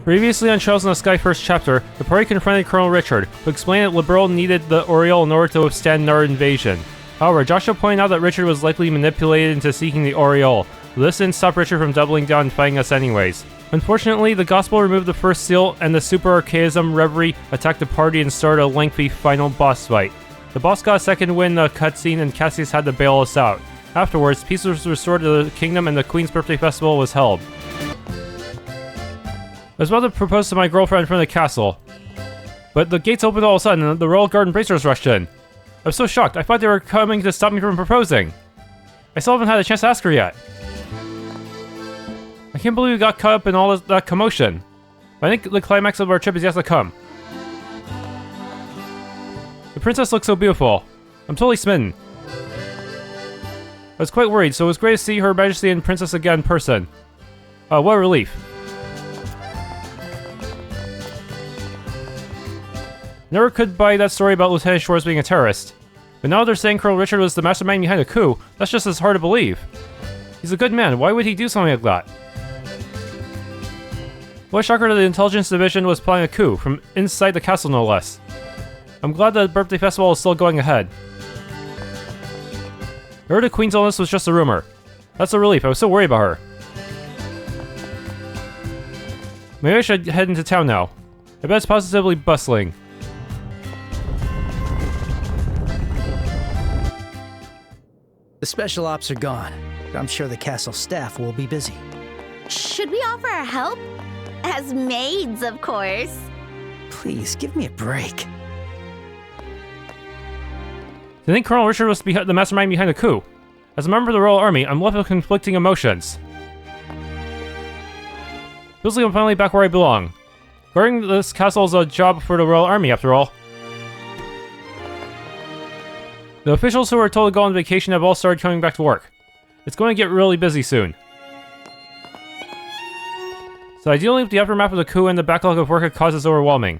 Previously on Trails in the Sky first chapter, the party confronted Colonel Richard, who explained that Liberl needed the Oriole in order to withstand our invasion. However, Joshua pointed out that Richard was likely manipulated into seeking the Oriole. This didn't stop Richard from doubling down and fighting us anyways. Unfortunately, the Gospel removed the first seal, and the Super Archaism Reverie attacked the party and started a lengthy final boss fight. The boss got a second win in the cutscene, and Cassius had to bail us out. Afterwards, peace was restored to the kingdom and the Queen's birthday festival was held. I was about to propose to my girlfriend in front of the castle, but the gates opened all of a sudden and the Royal Guard Bracers rushed in. I was so shocked, I thought they were coming to stop me from proposing. I still haven't had a chance to ask her yet. I can't believe we got caught up in all that commotion. But I think the climax of our trip is yet to come. The princess looks so beautiful. I'm totally smitten. I was quite worried, so it was great to see Her Majesty and Princess again in person. What a relief. Never could buy that story about Lieutenant Shores being a terrorist. But now they're saying Colonel Richard was the mastermind behind the coup. That's just as hard to believe. He's a good man. Why would he do something like that? What a shocker that the intelligence division was planning a coup, from inside the castle no less. I'm glad the birthday festival is still going ahead. I heard the Queen's illness was just a rumor. That's a relief, I was so worried about her. Maybe I should head into town now. I bet it's positively bustling. The special ops are gone, but I'm sure the castle staff will be busy. Should we offer our help? As maids, of course. Please, give me a break. I think Colonel Richard was the mastermind behind the coup. As a member of the Royal Army, I'm left with conflicting emotions. Feels like I'm finally back where I belong. Guarding this castle is a job for the Royal Army, after all. The officials who were told to go on vacation have all started coming back to work. It's going to get really busy soon. So ideally, with the aftermath of the coup and the backlog of work it causes overwhelming.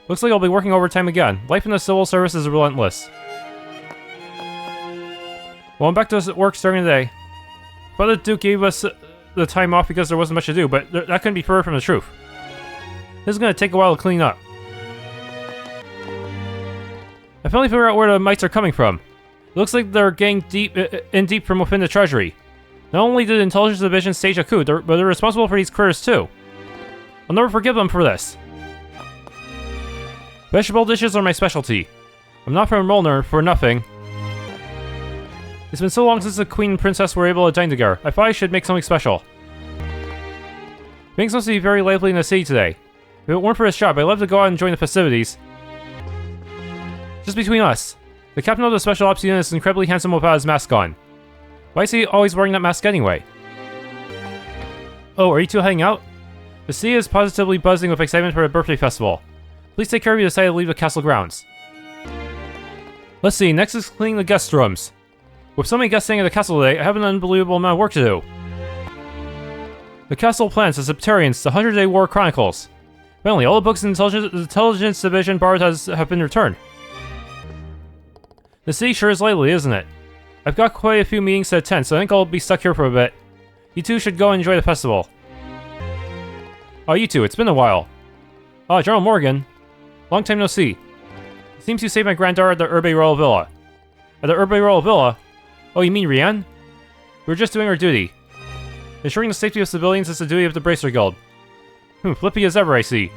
Looks like I'll be working overtime again. Life in the civil service is relentless. Well, I'm back to work starting today. Father Duke gave us the time off because there wasn't much to do, but that couldn't be further from the truth. This is going to take a while to clean up. I finally figured out where the mites are coming from. It looks like they're getting deep from within the treasury. Not only did the intelligence division stage a coup, but they're responsible for these critters too. I'll never forgive them for this. Vegetable dishes are my specialty. I'm not from Mueller for nothing. It's been so long since the Queen and Princess were able to dine together. I thought I should make something special. Things must be very lively in the city today. If it weren't for this job, I'd love to go out and join the festivities. Just between us, the captain of the Special Ops unit is incredibly handsome without his mask on. Why is he always wearing that mask anyway? Oh, are you two hanging out? The city is positively buzzing with excitement for the birthday festival. Please take care if you decide to leave the castle grounds. Let's see, next is cleaning the guest rooms. With so many guests staying at the castle today, I have an unbelievable amount of work to do. The castle plans, the Septarians, the 100-Day War Chronicles. Finally, all the books in the intelligence division borrowed have been returned. The city sure is lively, isn't it? I've got quite a few meetings to attend, so I think I'll be stuck here for a bit. You two should go and enjoy the festival. Oh, you two, it's been a while. Oh, General Morgan. Long time no see. It seems you saved my granddaughter at the Urbe Royal Villa. At the Urbe Royal Villa? Oh, you mean Rian? We were just doing our duty. Ensuring the safety of civilians is the duty of the Bracer Guild. Flippy as ever, I see.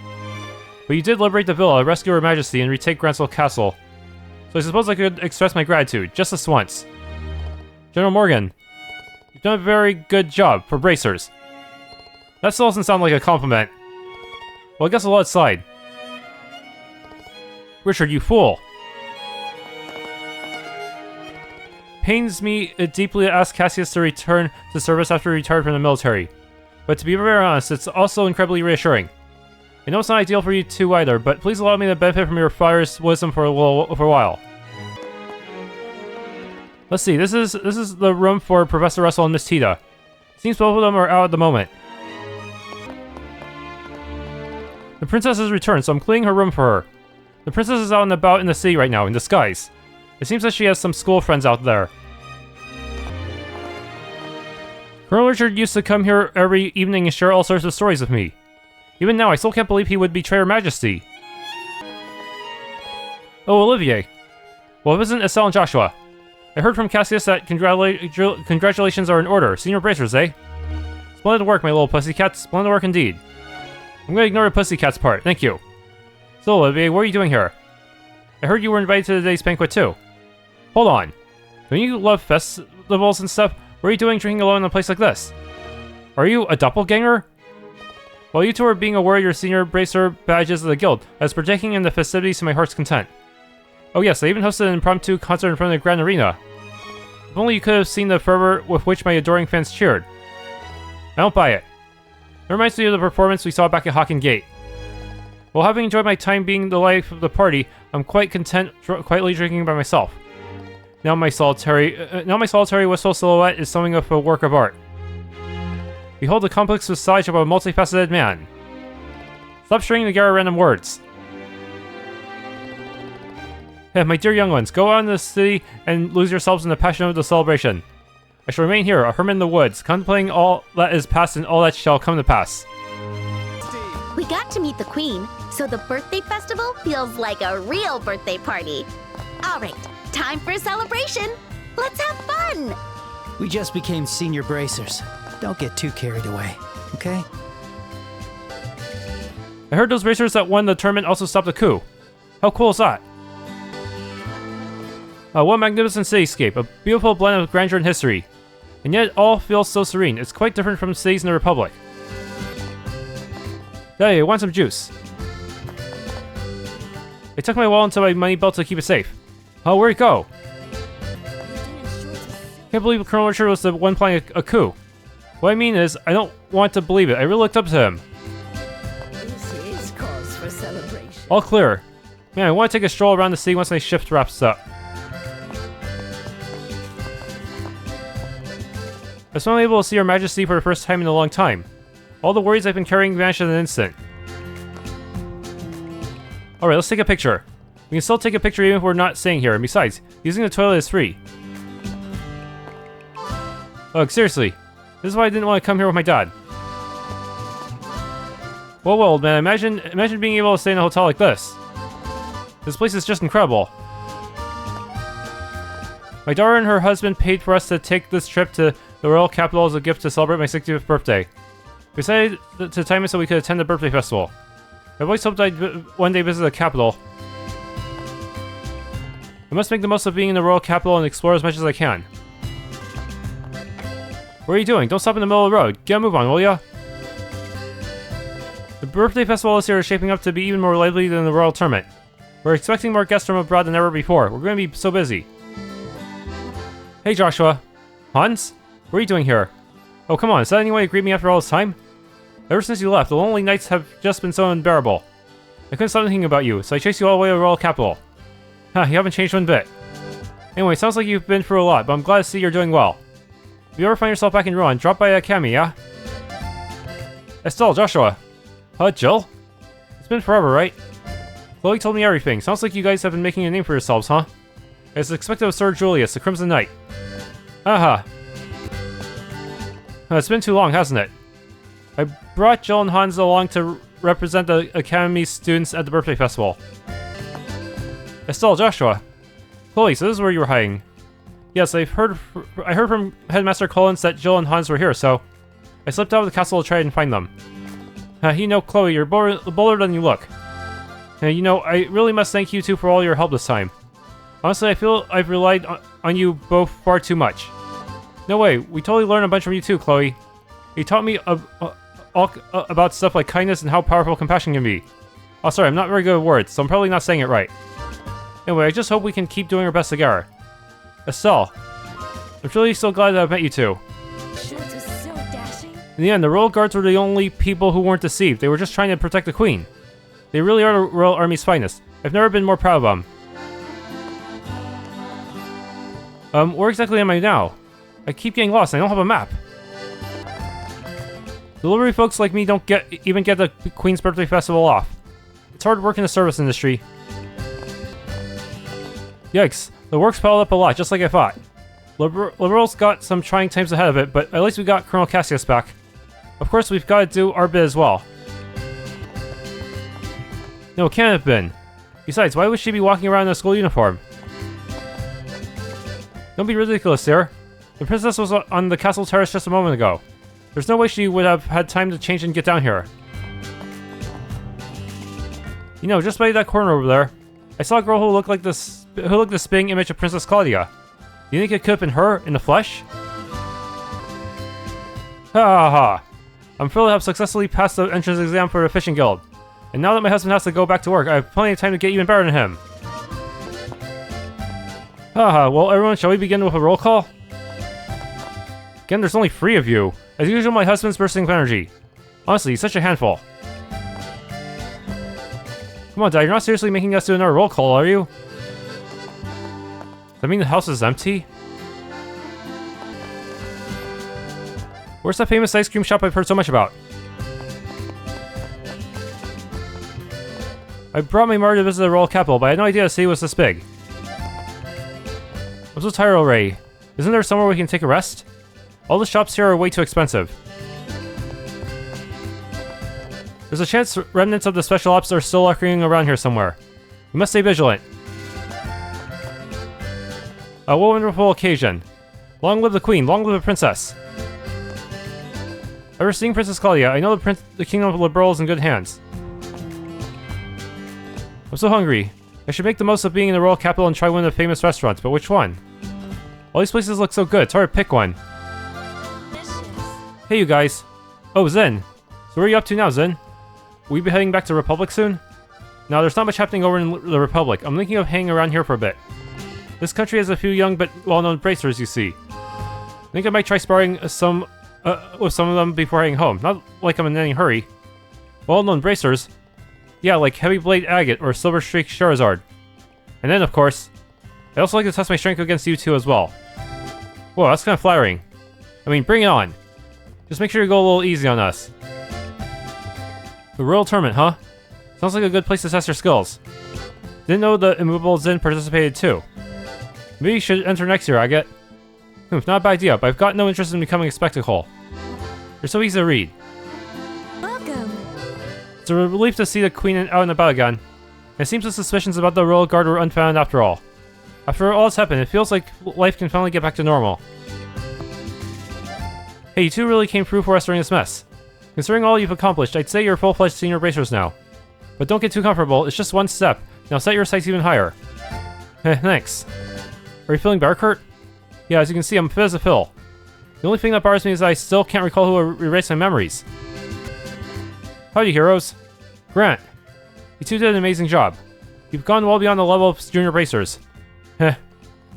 But you did liberate the villa, rescue Her Majesty, and retake Grancel Castle. So I suppose I could express my gratitude, just this once. General Morgan, you've done a very good job for Bracers. That still doesn't sound like a compliment. Well, I guess I'll let it slide. Richard, you fool! Pains me deeply to ask Cassius to return to service after he retired from the military. But to be very honest, it's also incredibly reassuring. I know it's not ideal for you two either, but please allow me to benefit from your father's wisdom for a while. Let's see, this is the room for Professor Russell and Miss Tita. Seems both of them are out at the moment. The princess has returned, so I'm cleaning her room for her. The princess is out and about in the city right now, in disguise. It seems that she has some school friends out there. Colonel Richard used to come here every evening and share all sorts of stories with me. Even now, I still can't believe he would betray Her Majesty. Oh, Olivier. Well, it wasn't Estelle and Joshua. I heard from Cassius that congratulations are in order. Senior bracers, eh? Splendid work, my little pussycats. Splendid work indeed. I'm gonna ignore the pussycats part, thank you. So, Olivier, what are you doing here? I heard you were invited to today's banquet too. Hold on. Don't you love festivals and stuff? What are you doing drinking alone in a place like this? Are you a doppelganger? While you two are being awarded your senior bracer badges of the guild, I was partaking in the festivities to my heart's content. Oh yes, I even hosted an impromptu concert in front of the Grand Arena. If only you could have seen the fervor with which my adoring fans cheered. I don't buy it. It reminds me of the performance we saw back at Hawken Gate. While having enjoyed my time being the life of the party, I'm quite content quietly drinking by myself. Now my solitary wistful silhouette is something of a work of art. Behold the complex visage of a multifaceted man. Stop stringing together random words. Hey, my dear young ones, go out in the city and lose yourselves in the passion of the celebration. I shall remain here, a hermit in the woods, contemplating all that is past and all that shall come to pass. We got to meet the Queen, so the birthday festival feels like a real birthday party. All right, time for a celebration. Let's have fun. We just became senior bracers. Don't get too carried away, okay? I heard those racers that won the tournament also stopped the coup. How cool is that? What a magnificent cityscape, a beautiful blend of grandeur and history. And yet it all feels so serene. It's quite different from cities in the Republic. Hey, I want some juice. I took my wallet into my money belt to keep it safe. Oh, where'd it go? Can't believe Colonel Richard was the one planning a coup. What I mean is, I don't want to believe it. I really looked up to him. This is cause for celebration. All clear. Man, I want to take a stroll around the city once my shift wraps up. I was finally able to see Her Majesty for the first time in a long time. All the worries I've been carrying vanished in an instant. Alright, let's take a picture. We can still take a picture even if we're not staying here, and besides, using the toilet is free. Ugh, seriously. This is why I didn't want to come here with my dad. Well, old man, imagine being able to stay in a hotel like this. This place is just incredible. My daughter and her husband paid for us to take this trip to the royal capital as a gift to celebrate my 60th birthday. We decided to time it so we could attend the birthday festival. I've always hoped I'd one day visit the capital. I must make the most of being in the royal capital and explore as much as I can. What are you doing? Don't stop in the middle of the road. Get a move on, will ya? The birthday festival this year is shaping up to be even more lively than the royal tournament. We're expecting more guests from abroad than ever before. We're going to be so busy. Hey, Joshua. Hans? What are you doing here? Oh, come on. Is that any way to greet me after all this time? Ever since you left, the lonely nights have just been so unbearable. I couldn't stop thinking about you, so I chased you all the way to the royal capital. Huh, you haven't changed one bit. Anyway, sounds like you've been through a lot, but I'm glad to see you're doing well. If you ever find yourself back in Rouen, drop by the academy, yeah? Estelle, Joshua. Jill? It's been forever, right? Chloe told me everything. Sounds like you guys have been making a name for yourselves, huh? As expected of Sir Julius, the Crimson Knight. Aha. It's been too long, hasn't it? I brought Jill and Hans along to represent the Academy's students at the birthday festival. Estelle, Joshua. Chloe, so this is where you were hiding. Yes, I heard from Headmaster Collins that Jill and Hans were here, so I slipped out of the castle to try and find them. You know, Chloe, you're bolder than you look. You know, I really must thank you two for all your help this time. Honestly, I feel I've relied on you both far too much. No way, we totally learned a bunch from you too, Chloe. You taught me all about stuff like kindness and how powerful compassion can be. Oh, sorry, I'm not very good at words, so I'm probably not saying it right. Anyway, I just hope we can keep doing our best together. Estelle, I'm truly so glad that I've met you two. In the end, the royal guards were the only people who weren't deceived. They were just trying to protect the queen. They really are the royal army's finest. I've never been more proud of them. Where exactly am I now? I keep getting lost. I don't have a map. Delivery folks like me don't even get the Queen's birthday festival off. It's hard work in the service industry. Yikes, the work's piled up a lot, just like I thought. Liberl's got some trying times ahead of it, but at least we got Colonel Cassius back. Of course, we've got to do our bit as well. No, it can't have been. Besides, why would she be walking around in a school uniform? Don't be ridiculous, sir. The princess was on the castle terrace just a moment ago. There's no way she would have had time to change and get down here. You know, just by that corner over there, I saw a girl who looked like the spitting image of Princess Claudia. Do you think it could have been her in the flesh? Ha ha ha. I'm thrilled to have successfully passed the entrance exam for the fishing guild. And now that my husband has to go back to work, I have plenty of time to get even better than him. Haha, well everyone, shall we begin with a roll call? Again, there's only 3 of you. As usual, my husband's bursting with energy. Honestly, he's such a handful. Come on, Dad, you're not seriously making us do another roll call, are you? Does that mean the house is empty? Where's that famous ice cream shop I've heard so much about? I brought my mother to visit the royal capital, but I had no idea the city was this big. I'm so tired already. Isn't there somewhere we can take a rest? All the shops here are way too expensive. There's a chance remnants of the special ops are still lurking around here somewhere. We must stay vigilant. What a wonderful occasion. Long live the queen, long live the princess. Ever seeing Princess Claudia, I know the kingdom of Liberl is in good hands. I'm so hungry. I should make the most of being in the royal capital and try one of the famous restaurants, but which one? All these places look so good, it's hard to pick one. Hey you guys. Oh, Zen. So where are you up to now, Zen? Will you be heading back to Republic soon? Now, there's not much happening over in the Republic. I'm thinking of hanging around here for a bit. This country has a few young but well-known bracers, you see. I think I might try sparring with some of them before heading home. Not like I'm in any hurry. Well-known bracers? Yeah, like Heavy Blade Agate or Silver Streak Charizard. And then, of course, I'd also like to test my strength against you two as well. Whoa, that's kind of flattering. I mean, bring it on. Just make sure you go a little easy on us. The Royal Tournament, huh? Sounds like a good place to test your skills. Didn't know the immovable Zen participated too. Maybe you should enter next year, Agate. Not a bad idea, but I've got no interest in becoming a spectacle. You're so easy to read. Welcome. It's a relief to see the queen out and about again. It seems the suspicions about the royal guard were unfounded after all. After all that's happened, it feels like life can finally get back to normal. Hey, you two really came through for us during this mess. Considering all you've accomplished, I'd say you're full-fledged senior bracers now. But don't get too comfortable, it's just one step. Now set your sights even higher. Thanks. Are you feeling better, Kurt? Yeah, as you can see, I'm fit as a fiddle. The only thing that bothers me is that I still can't recall who erased my memories. Howdy, heroes. Grant. You two did an amazing job. You've gone well beyond the level of junior bracers.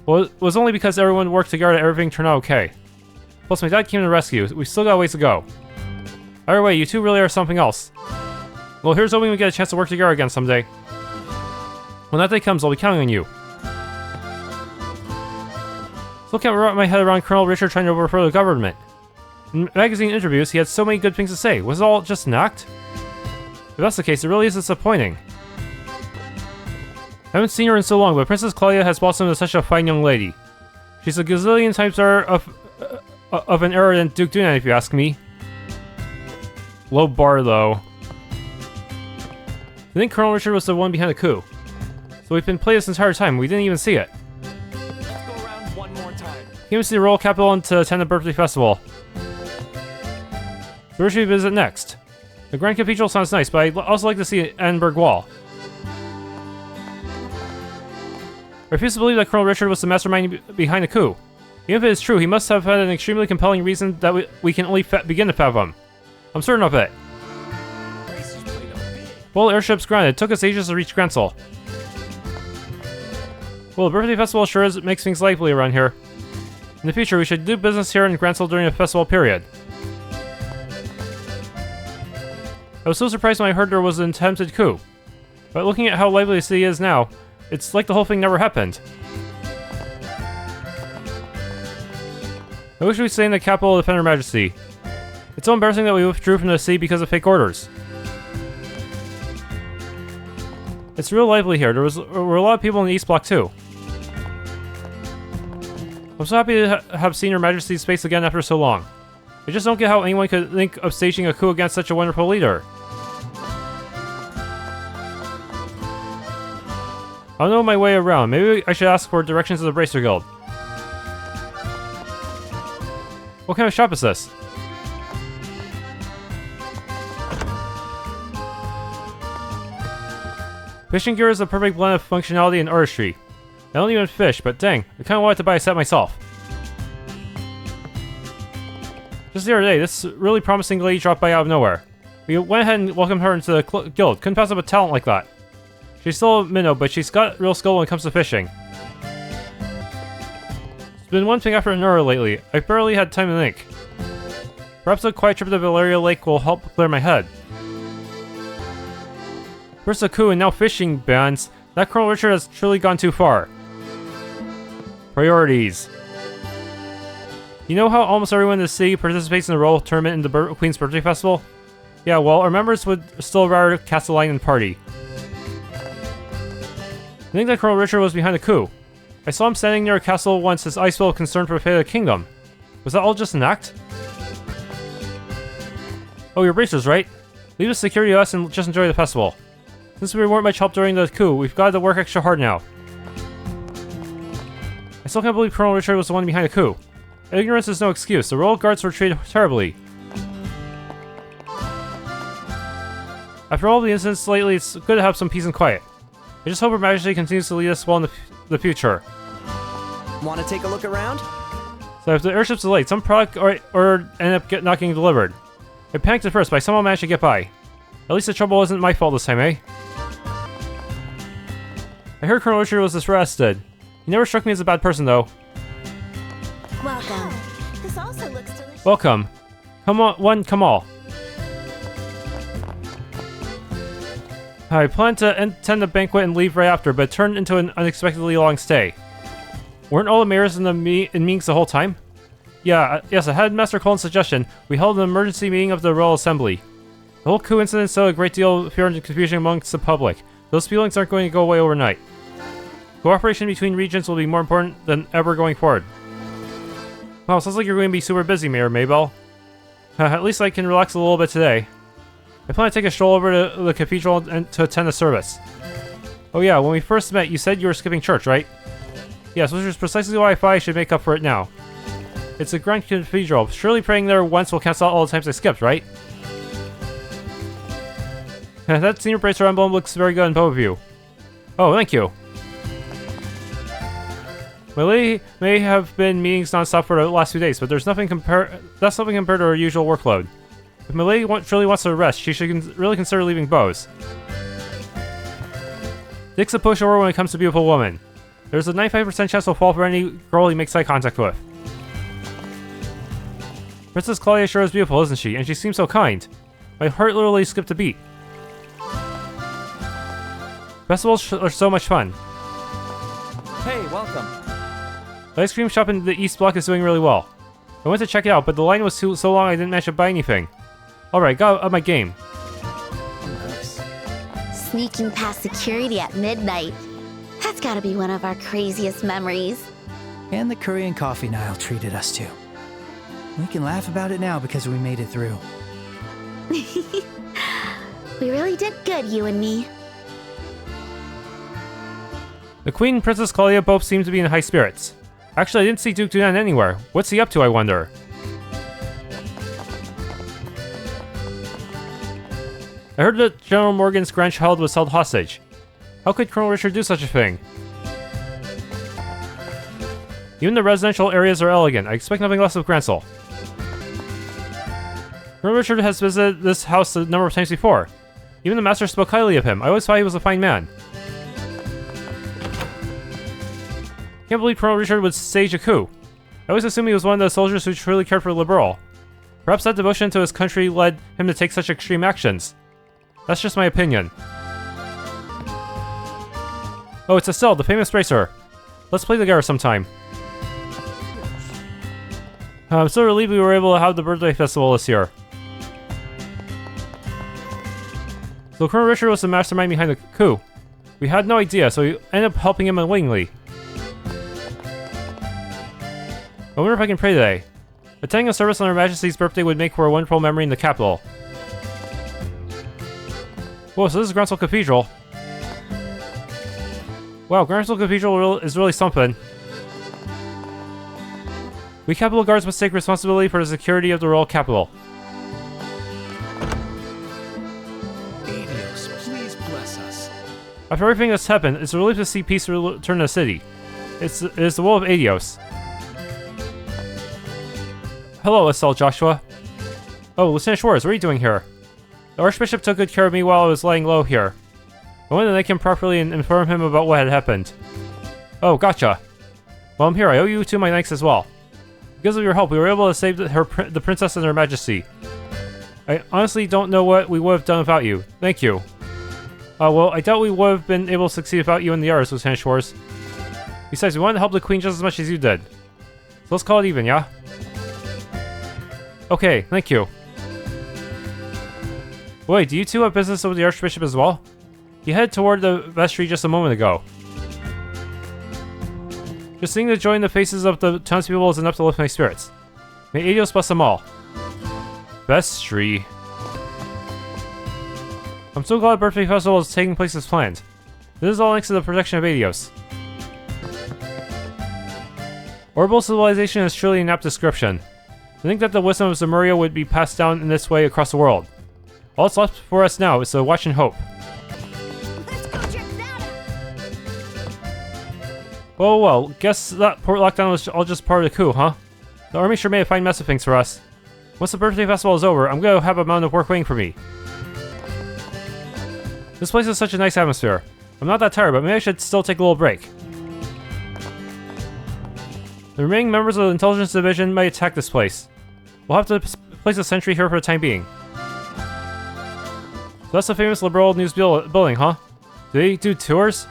Well, it was only because everyone worked together that everything turned out okay. Plus, my dad came to the rescue. We've still got a ways to go. Either way, you two really are something else. Well, here's hoping we get a chance to work together again someday. When that day comes, I'll be counting on you. Still can't wrap my head around Colonel Richard trying to overthrow the government. In magazine interviews, he had so many good things to say. Was it all just an act? If that's the case, it really is disappointing. I haven't seen her in so long, but Princess Claudia has blossomed into such a fine young lady. She's a gazillion times better of an era than Duke Dunan, if you ask me. Low bar, though. I think Colonel Richard was the one behind the coup. So we've been playing this entire time, we didn't even see it. Let's go around one more time. Came to see the royal capital and to attend the birthday festival. Where should we visit next? The Grand Cathedral sounds nice, but I'd also like to see Annenberg Wall. I refuse to believe that Colonel Richard was the mastermind behind the coup. Even if it is true, he must have had an extremely compelling reason that we can only begin to fathom. I'm certain of it. Well, airships granted. It took us ages to reach Grancel. Well, the birthday festival sure makes things lively around here. In the future, we should do business here in Grancel during the festival period. I was so surprised when I heard there was an attempted coup. But looking at how lively the city is now, it's like the whole thing never happened. I wish we'd stay in the capital to defend Her Majesty. It's so embarrassing that we withdrew from the city because of fake orders. It's real lively here. There were a lot of people in the East Block too. I'm so happy to have seen Her Majesty's face again after so long. I just don't get how anyone could think of staging a coup against such a wonderful leader. I don't know my way around. Maybe I should ask for directions to the Bracer Guild. What kind of shop is this? Fishing gear is a perfect blend of functionality and artistry. I don't even fish, but dang, I kinda wanted to buy a set myself. Just the other day, this really promising lady dropped by out of nowhere. We went ahead and welcomed her into the guild. Couldn't pass up a talent like that. She's still a minnow, but she's got real skill when it comes to fishing. It's been one thing after another lately. I've barely had time to think. Perhaps a quiet trip to Valeria Lake will help clear my head. First a coup and now fishing bans. That Colonel Richard has truly gone too far. Priorities. You know how almost everyone in the city participates in the Royal Tournament in the Queen's Birthday Festival? Yeah, well, our members would still rather cast a line and party. I think that Colonel Richard was behind the coup. I saw him standing near a castle once, his eyes full of concern for the fate of the kingdom. Was that all just an act? Oh, your bracers, right? Leave the security to us and just enjoy the festival. Since we weren't much help during the coup, we've got to work extra hard now. I still can't believe Colonel Richard was the one behind the coup. Ignorance is no excuse. The royal guards were treated terribly. After all the incidents lately, it's good to have some peace and quiet. I just hope Her Majesty continues to lead us well in the future. Want to take a look around? So if the airship's delayed, some product or end up not getting delivered. I panicked at first, but I somehow managed to get by. At least the trouble wasn't my fault this time, eh? I heard Colonel Richard was arrested. He never struck me as a bad person, though. Welcome. This also looks delicious. Welcome. Come on, one, come all. I planned to attend the banquet and leave right after, but it turned into an unexpectedly long stay. Weren't all the mayors in meetings the whole time? Yeah, yes, I had Master Colin's suggestion. We held an emergency meeting of the Royal Assembly. The whole coup incident sowed a great deal of fear and confusion amongst the public. Those feelings aren't going to go away overnight. Cooperation between regions will be more important than ever going forward. Wow, sounds like you're going to be super busy, Mayor Maybell. At least I can relax a little bit today. I plan to take a stroll over to the cathedral and to attend the service. Oh yeah, when we first met, you said you were skipping church, right? Yes, which is precisely why I thought I should make up for it now. It's a grand cathedral. Surely praying there once will cancel out all the times I skipped, right? That senior bracer emblem looks very good on both of you. Oh, thank you. My lady may have been meetings non-stop for the last few days, but there's nothing that's nothing compared to her usual workload. If my lady really wants to rest, she should really consider leaving Bose. Dick's a pushover when it comes to beautiful women. There's a 95% chance he'll fall for any girl he makes eye contact with. Princess Claudia sure is beautiful, isn't she? And she seems so kind. My heart literally skipped a beat. Festivals are so much fun. Hey, welcome. The ice cream shop in the East Block is doing really well. I went to check it out, but the line was so long I didn't manage to buy anything. Alright, got up my game. Sneaking past security at midnight. That's gotta be one of our craziest memories. And the curry and coffee Nile treated us to. We can laugh about it now because we made it through. We really did good, you and me. The Queen and Princess Claudia both seem to be in high spirits. Actually, I didn't see Duke Dunan anywhere. What's he up to, I wonder? I heard that General Morgan's grandchild was held hostage. How could Colonel Richard do such a thing? Even the residential areas are elegant. I expect nothing less of Grancel. Colonel Richard has visited this house a number of times before. Even the master spoke highly of him. I always thought he was a fine man. Can't believe Colonel Richard would stage a coup. I always assumed he was one of the soldiers who truly cared for Liberl. Perhaps that devotion to his country led him to take such extreme actions. That's just my opinion. Oh, it's Estelle, the famous racer. Let's play together sometime. I'm so relieved we were able to have the birthday festival this year. So Colonel Richard was the mastermind behind the coup. We had no idea, so we ended up helping him unwittingly. I wonder if I can pray today. Attending a service on Her Majesty's birthday would make for a wonderful memory in the capital. Whoa, so this is Grancel Cathedral. Wow, Grancel Cathedral is really something. We Capital Guards must take responsibility for the security of the royal capital. Adios, please bless us. After everything that's happened, it's a relief to see peace return to the city. It is the will of Adios. Hello, Estelle and Joshua. Oh, Lieutenant Schwartz, what are you doing here? The Archbishop took good care of me while I was laying low here. I wanted to thank him properly and inform him about what had happened. Oh, gotcha. Well, I'm here. I owe you two my thanks as well. Because of your help, we were able to save the princess and her majesty. I honestly don't know what we would have done without you. Thank you. Well, I doubt we would have been able to succeed without you and the others, Lieutenant Schwartz. Besides, we wanted to help the Queen just as much as you did. So let's call it even, yeah? Okay, thank you. Wait, do you two have business with the Archbishop as well? He headed toward the vestry just a moment ago. Just seeing the joy in the faces of the townspeople is enough to lift my spirits. May Adios bless them all. Vestry. I'm so glad the birthday festival is taking place as planned. This is all thanks to the protection of Adios. Orbital civilization is truly an apt description. I think that the wisdom of Zemuria would be passed down in this way across the world. All that's left for us now is to watch and hope. Let's go check that out. Well, guess that port lockdown was all just part of the coup, huh? The army sure made a fine mess of things for us. Once the birthday festival is over, I'm gonna have a mountain of work waiting for me. This place is such a nice atmosphere. I'm not that tired, but maybe I should still take a little break. The remaining members of the intelligence division might attack this place. We'll have to place a sentry here for the time being. So that's the famous Liberl news building, huh? Do they do tours?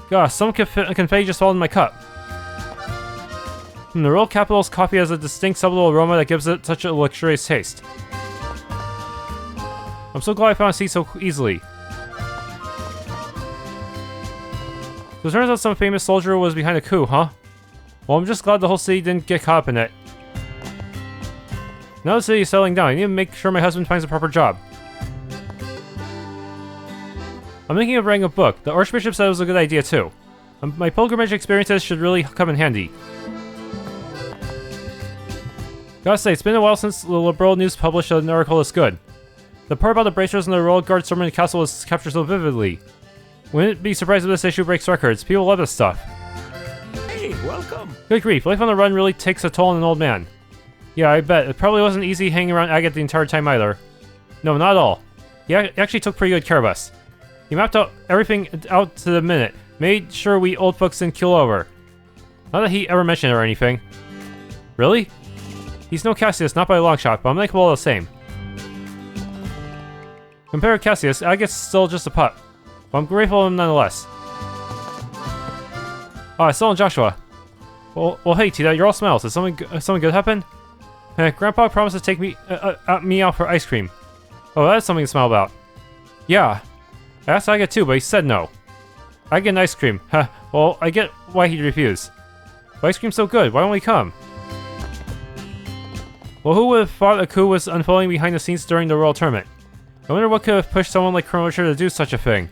Gosh, some confetti just fell in my cup. The royal capital's coffee has a distinct subtle aroma that gives it such a luxurious taste. I'm so glad I found a seat so easily. So it turns out some famous soldier was behind the coup, huh? Well, I'm just glad the whole city didn't get caught up in it. Now the city is settling down, I need to make sure my husband finds a proper job. I'm thinking of writing a book. The Archbishop said it was a good idea too. My pilgrimage experiences should really come in handy. Gotta say, it's been a while since the Liberl News published an article that's good. The part about the bracers and the royal guard storming the castle was captured so vividly. Wouldn't be surprised if this issue breaks records. People love this stuff. Hey, welcome. Good grief, life on the run really takes a toll on an old man. Yeah, I bet. It probably wasn't easy hanging around Agate the entire time either. No, not at all. He actually took pretty good care of us. He mapped out everything out to the minute, made sure we old folks didn't kill over. Not that he ever mentioned it or anything. Really? He's no Cassius, not by a long shot, but I'm likable all the same. Compared to Cassius, Agate's still just a pup. But I'm grateful to him nonetheless. Estelle and Joshua. Well, hey, Tita, you're all smiles. Did something good happen? Grandpa promised to take me out for ice cream. Oh, that's something to smile about. Yeah. I asked Agate too, but he said no. I get an ice cream. Well, I get why he'd refuse. But ice cream's so good, why don't we come? Well, who would have thought a coup was unfolding behind the scenes during the Royal Tournament? I wonder what could have pushed someone like Colonel Richard to do such a thing.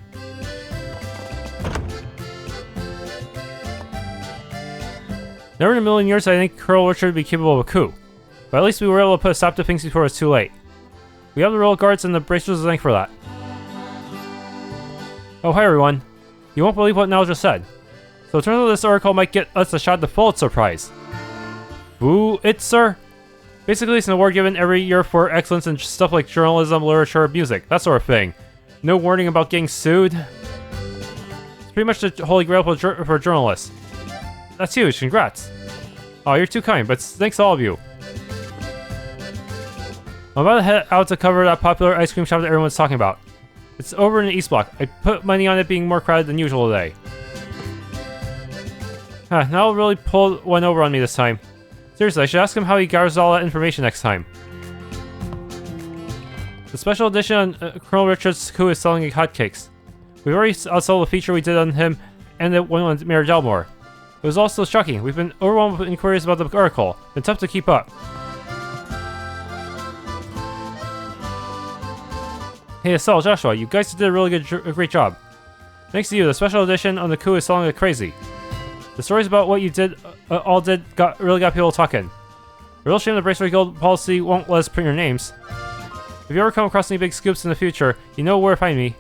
Never in a million years I think Colonel Richard would be capable of a coup. But at least we were able to put a stop to things before it was too late. We have the Royal Guards and the bracers to thank for that. Oh, hi everyone. You won't believe what Nell just said. So it turns out this article might get us a shot at the Pulitzer Prize. Pulitzer? Basically, it's an award given every year for excellence in stuff like journalism, literature, music, that sort of thing. No warning about getting sued. It's pretty much the holy grail for journalists. That's huge, congrats. Oh, you're too kind, but thanks to all of you. I'm about to head out to cover that popular ice cream shop that everyone's talking about. It's over in the East Block. I put money on it being more crowded than usual today. Now I'll really pull one over on me this time. Seriously, I should ask him how he gathers all that information next time. The special edition on Colonel Richard's coup is selling like hotcakes. We've already sold the feature we did on him and the one on Mayor Delmore. It was all so shocking. We've been overwhelmed with inquiries about the article. Been tough to keep up. Hey, Estelle, Joshua, you guys did a really great job. Thanks to you, the special edition on the coup is selling like crazy. The stories about what you did, really got people talking. The real shame the Bracelet Guild policy won't let us print your names. If you ever come across any big scoops in the future, you know where to find me.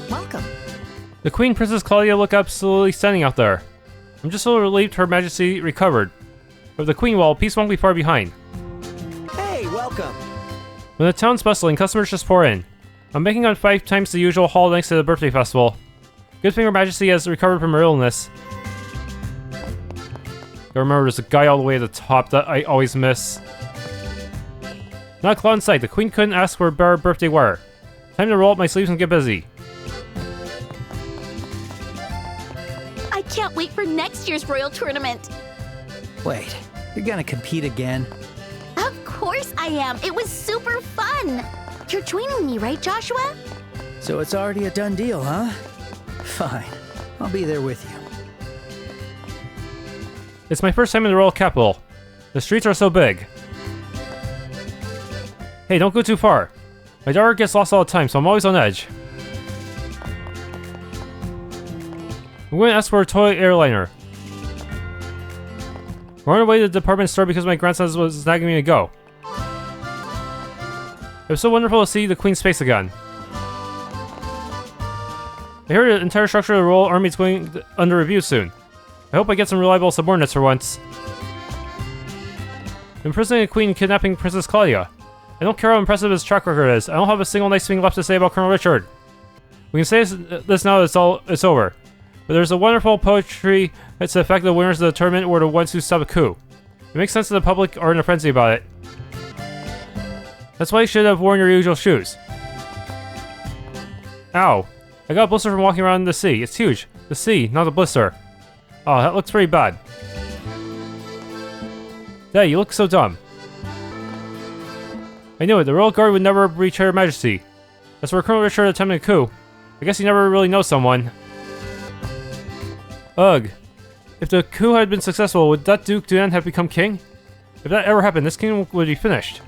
Welcome. The Queen Princess Claudia look absolutely stunning out there. I'm just so relieved Her Majesty recovered. With the Queen Wall, peace won't be far behind. Hey, welcome. When the town's bustling, customers just pour in. I'm making on 5 times the usual haul thanks to the birthday festival. Good thing Her Majesty has recovered from her illness. I remember there's a guy all the way at the top that I always miss. Not a cloud in sight. The Queen couldn't ask for a better birthday wear. Time to roll up my sleeves and get busy. I can't wait for next year's Royal Tournament. Wait, you're gonna compete again? Of course I am. It was super fun. You're joining me, right, Joshua? So it's already a done deal, huh? Fine. I'll be there with you. It's my first time in the royal capital. The streets are so big. Hey, don't go too far. My daughter gets lost all the time, so I'm always on edge. I'm going to ask for a toy airliner. We're on our way to the department store because my grandson was nagging me to go. It was so wonderful to see the Queen's face again. I heard the entire structure of the Royal Army is going under review soon. I hope I get some reliable subordinates for once. Imprisoning the Queen and kidnapping Princess Claudia. I don't care how impressive his track record is. I don't have a single nice thing left to say about Colonel Richard. We can say this now that it's over. But there's a wonderful poetry that's the fact that the winners of the tournament were the ones who stopped the coup. It makes sense that the public are in a frenzy about it. That's why you should have worn your usual shoes. Ow. I got a blister from walking around the sea. It's huge. The sea, not the blister. Oh, that looks pretty bad. Dad, you look so dumb. I knew it. The Royal Guard would never breach Her Majesty. As for Colonel Richard attempting a coup, I guess he never really knows someone. Ugh. If the coup had been successful, would that Duke Duan have become king? If that ever happened, this kingdom would be finished.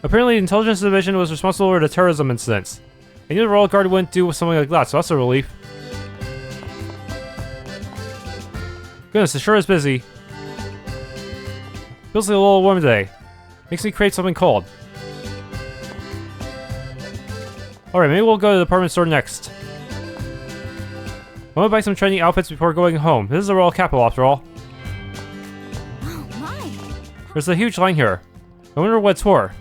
Apparently, the Intelligence Division was responsible for the terrorism incidents. I knew the Royal Guard wouldn't do something like that, so that's a relief. Goodness, it sure is busy. Feels like a little warm today. Makes me crave something cold. Alright, maybe we'll go to the department store next. I want to buy some trendy outfits before going home. This is the royal capital, after all. Oh my. There's a huge line here. I wonder what it's for.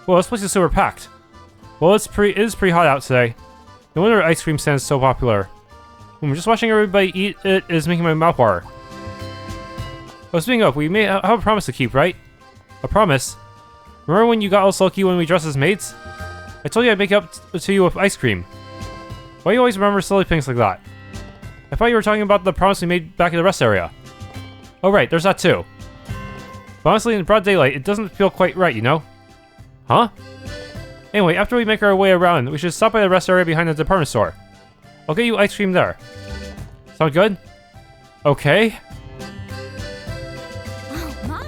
Well, this place is super packed. Well, it is pretty hot out today. No wonder ice cream stand is so popular. Just watching everybody eat it is making my mouth water. Oh, speaking of, we may have a promise to keep, right? A promise? Remember when you got all sulky when we dressed as maids? I told you I'd make up to you with ice cream. Why do you always remember silly things like that? I thought you were talking about the promise we made back in the rest area. Oh right, there's that too. But honestly, in broad daylight, it doesn't feel quite right, you know? Huh? Anyway, after we make our way around, we should stop by the rest area behind the department store. I'll get you ice cream there. Sound good? Okay. Oh my.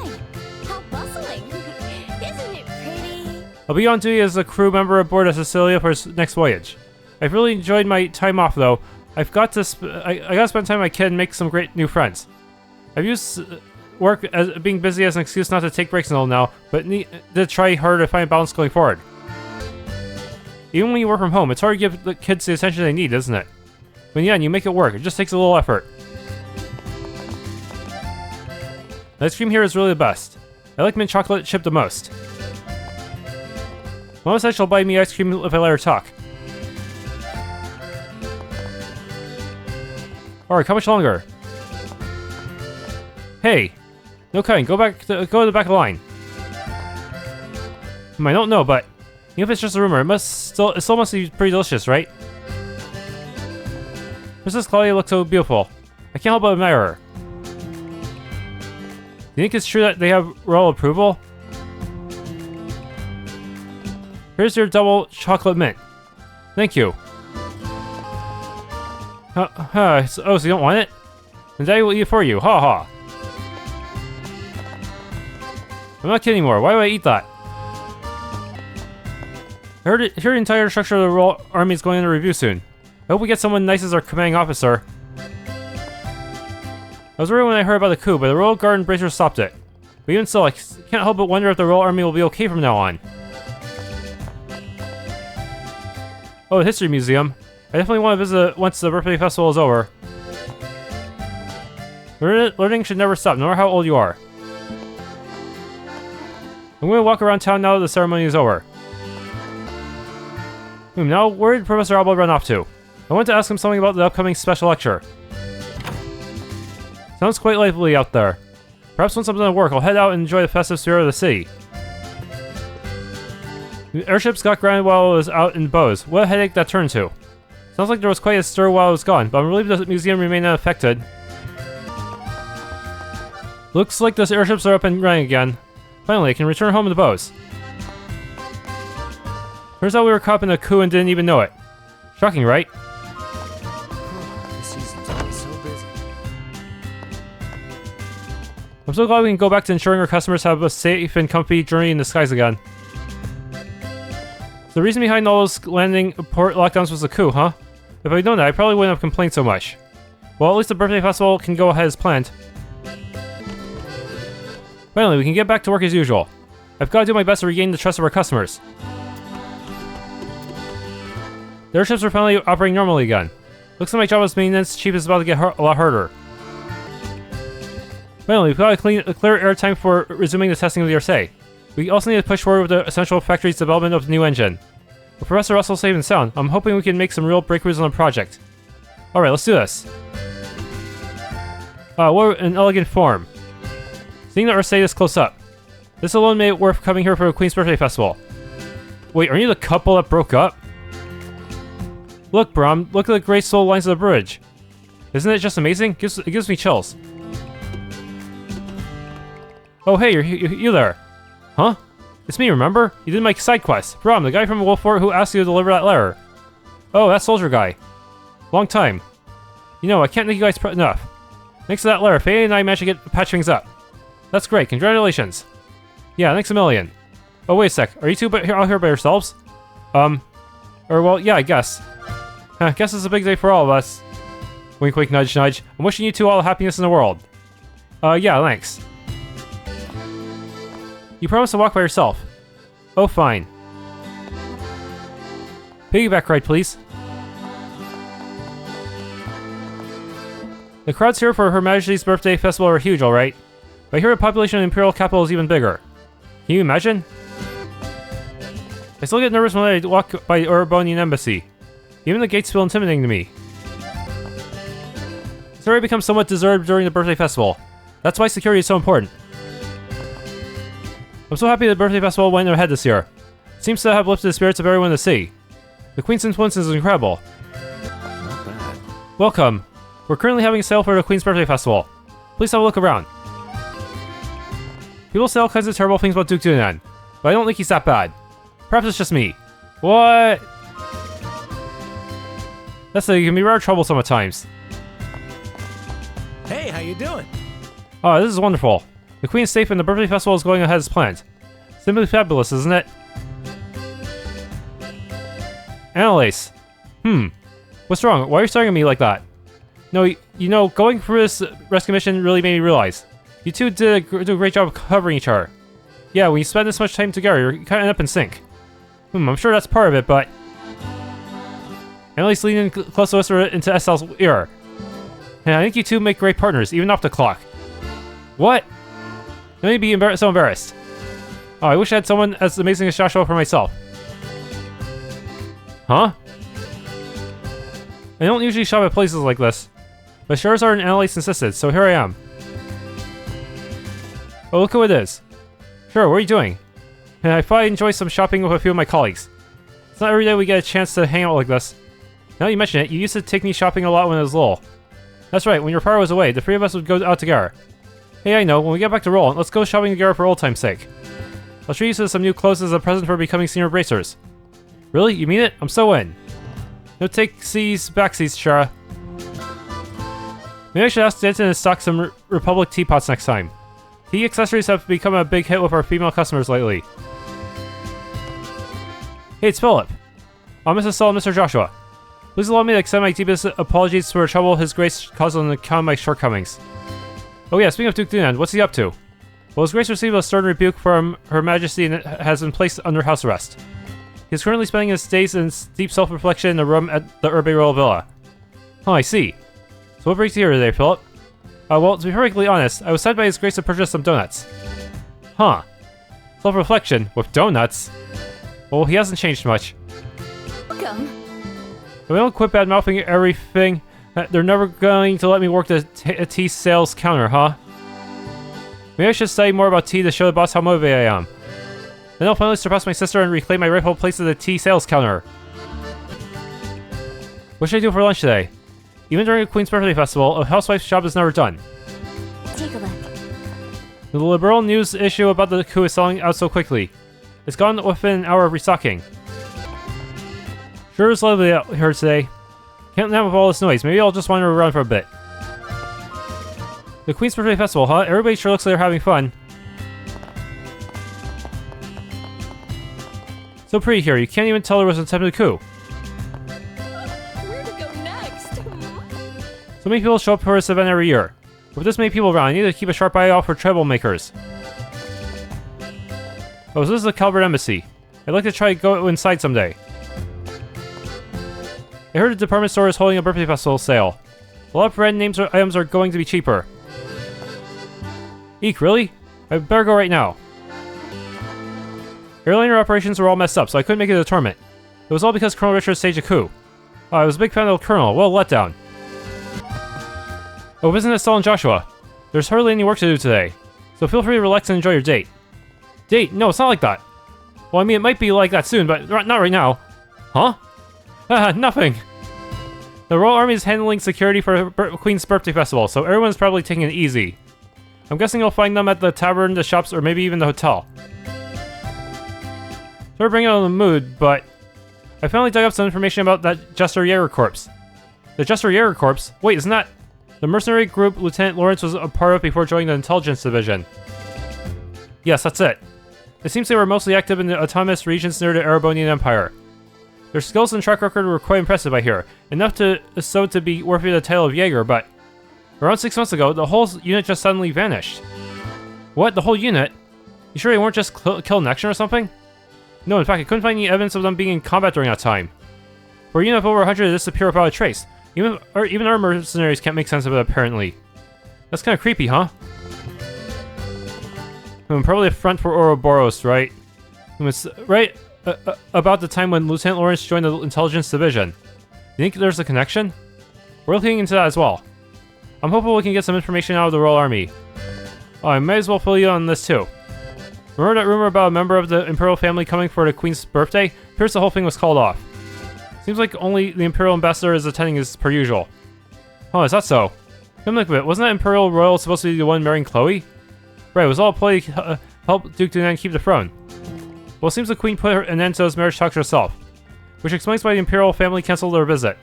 How bustling. Isn't it pretty? I'll be on duty as a crew member aboard the Cecilia for his next voyage. I've really enjoyed my time off though. I've got to I gotta spend time with my kid and make some great new friends. I've used work as being busy as an excuse not to take breaks and all now, but need to try harder to find a balance going forward. Even when you work from home, it's hard to give the kids the attention they need, isn't it? But in the end, you make it work. It just takes a little effort. The ice cream here is really the best. I like mint chocolate chip the most. Mama said she'll buy me ice cream if I let her talk. Alright, how much longer? Hey! No cutting, go to the back of the line. I don't know, but even if it's just a rumor, it still must be pretty delicious, right? Princess Claudia looks so beautiful. I can't help but admire her. Do you think it's true that they have royal approval? Here's your double chocolate mint. Thank you. Oh, so you don't want it? And Daddy will eat it for you, ha ha. I'm not kidding anymore, why would I eat that? I heard the entire structure of the Royal Army is going under review soon. I hope we get someone nice as our commanding officer. I was worried when I heard about the coup, but the Royal Guard and Bracers stopped it. But even still, I can't help but wonder if the Royal Army will be okay from now on. Oh, the History Museum. I definitely want to visit once the birthday festival is over. Learning should never stop, no matter how old you are. I'm going to walk around town now that the ceremony is over. Now, where did Professor Alba run off to? I wanted to ask him something about the upcoming special lecture. Sounds quite lively out there. Perhaps once I'm done with work, I'll head out and enjoy the festive spirit of the city. The airships got grounded while I was out in Bose. What a headache that turned to. Sounds like there was quite a stir while I was gone, but I'm relieved the museum remained unaffected. Looks like those airships are up and running again. Finally, I can return home to Bose. Turns out we were caught up in a coup and didn't even know it. Shocking, right? This season's always so busy. I'm so glad we can go back to ensuring our customers have a safe and comfy journey in the skies again. So the reason behind all those landing port lockdowns was the coup, huh? If I'd known that, I probably wouldn't have complained so much. Well, at least the birthday festival can go ahead as planned. Finally, we can get back to work as usual. I've got to do my best to regain the trust of our customers. The airships are finally operating normally again. Looks like my job as maintenance chief is about to get a lot harder. Finally, we've got a clear airtime for resuming the testing of the ASTRAY. We also need to push forward with the Essential Factory's development of the new engine. With Professor Russell safe and sound, I'm hoping we can make some real breakthroughs on the project. Alright, let's do this. What an elegant form. Seeing the ASTRAY this close up. This alone made it worth coming here for the Queen's Birthday Festival. Wait, aren't you the couple that broke up? Look, Brom, look at the graceful lines of the bridge. Isn't it just amazing? It gives me chills. Oh hey, you there. Huh? It's me, remember? You did my side quest. Brom, the guy from Wolf Fort who asked you to deliver that letter. Oh, that soldier guy. Long time. You know, I can't thank you guys enough. Thanks to that letter, Faye and I managed to patch things up. That's great, congratulations. Yeah, thanks a million. Oh, wait a sec, are you two out here by yourselves? Well, yeah, I guess. I guess it's a big day for all of us. Wink, wink, nudge, nudge. I'm wishing you two all the happiness in the world. Yeah, thanks. You promised to walk by yourself. Oh, fine. Piggyback ride, please. The crowds here for Her Majesty's Birthday Festival are huge, alright. But I hear the population of the Imperial Capital is even bigger. Can you imagine? I still get nervous when I walk by the Urbonian Embassy. Even the gates feel intimidating to me. It's already become somewhat deserved during the birthday festival. That's why security is so important. I'm so happy the birthday festival went ahead this year. It seems to have lifted the spirits of everyone in the city. The Queen's influence is incredible. Not bad. Welcome. We're currently having a sale for the Queen's Birthday Festival. Please have a look around. People say all kinds of terrible things about Duke Dunan, but I don't think he's that bad. Perhaps it's just me. What? That's it, he can be rather troublesome at times. Hey, how you doing? Oh, this is wonderful. The Queen's safe and the birthday festival is going ahead as planned. Simply fabulous, isn't it? Annalise. What's wrong? Why are you staring at me like that? No, you know, going through this rescue mission really made me realize. You two do a great job of covering each other. Yeah, when you spend this much time together, you kind of end up in sync. I'm sure that's part of it, but... Annalise leaned in close to whisper into Estelle's ear. And I think you two make great partners, even off the clock. What? Let me be so embarrassed. Oh, I wish I had someone as amazing as Joshua for myself. Huh? I don't usually shop at places like this, but Charizard and Annalise insisted, so here I am. Oh, look who it is. Sure, what are you doing? And I thought I'd enjoy some shopping with a few of my colleagues. It's not every day we get a chance to hang out like this. Now that you mention it, you used to take me shopping a lot when I was little. That's right, when your father was away, the three of us would go out together. Hey, I know, when we get back to Roll, let's go shopping together for old time's sake. I'll treat you to some new clothes as a present for becoming senior bracers. Really? You mean it? I'm so in. No take-seats, backseats, Shara. Maybe I should ask Denton to stock some Republic teapots next time. Tea accessories have become a big hit with our female customers lately. Hey, it's Philip. Mrs. Estelle and Mr. Joshua. Please allow me to extend my deepest apologies for the trouble His Grace caused on account of my shortcomings. Oh yeah, speaking of Duke Dunan, what's he up to? Well, His Grace received a stern rebuke from Her Majesty and has been placed under house arrest. He is currently spending his days in deep self-reflection in a room at the Urbe Royal Villa. Oh, I see. So what brings you here today, Philip? Well, to be perfectly honest, I was sent by His Grace to purchase some donuts. Huh. Self-reflection with donuts? Well, he hasn't changed much. Welcome. If I don't quit bad-mouthing everything, they're never going to let me work the tea sales counter, huh? Maybe I should study more about tea to show the boss how motivated I am. Then I'll finally surpass my sister and reclaim my rightful place at the tea sales counter. What should I do for lunch today? Even during a Queen's Birthday Festival, a housewife's job is never done. Take a look. The Liberl news issue about the coup is selling out so quickly. It's gone within an hour of restocking. Sure is lovely out here today. Can't nap with all this noise. Maybe I'll just wander around for a bit. The Queen's Birthday Festival, huh? Everybody sure looks like they're having fun. So pretty here, you can't even tell there was an attempted coup. Where to go next? So many people show up for this event every year. With this many people around, I need to keep a sharp eye out for troublemakers. Oh, so this is the Calvert Embassy. I'd like to try to go inside someday. I heard a department store is holding a birthday festival sale. A lot of brand names or items are going to be cheaper. Eek, really? I better go right now. Airliner operations were all messed up, so I couldn't make it to the tournament. It was all because Colonel Richards staged a coup. Oh, I was a big fan of the Colonel. Well, letdown. Oh, isn't it Estelle and Joshua? There's hardly any work to do today, so feel free to relax and enjoy your date. Date? No, it's not like that. Well, I mean, it might be like that soon, but not right now. Huh? Nothing. The Royal Army is handling security for Queen's Birthday Festival, so everyone's probably taking it easy. I'm guessing you'll find them at the tavern, the shops, or maybe even the hotel. Sort of bringing on the mood, but I finally dug up some information about that Jester Jaeger Corps. The Jester Jaeger Corps? Wait, isn't that the mercenary group Lieutenant Lawrence was a part of before joining the Intelligence Division? Yes, that's it. It seems they were mostly active in the autonomous regions near the Erebonian Empire. Their skills and track record were quite impressive, I hear. Enough to be worthy of the title of Jaeger, but around 6 months ago, the whole unit just suddenly vanished. What? The whole unit? You sure they weren't just killed in action or something? No, in fact, I couldn't find any evidence of them being in combat during that time. For a unit of over 100 to disappear without a trace. Even our mercenaries can't make sense of it, apparently. That's kind of creepy, huh? Probably a front for Ouroboros, right? It's right about the time when Lieutenant Lawrence joined the Intelligence Division. You think there's a connection? We're looking into that as well. I'm hopeful we can get some information out of the Royal Army. Oh, I might as well fill you on this too. Remember that rumor about a member of the Imperial family coming for the Queen's birthday? Appears the whole thing was called off. Seems like only the Imperial Ambassador is attending as per usual. Oh, is that so? Come look at it, wasn't that Imperial Royal supposed to be the one marrying Chloe? Right, it was all a play to help Duke Dunan keep the throne. Well, it seems the Queen put an end to those marriage talks herself, which explains why the Imperial family canceled their visit.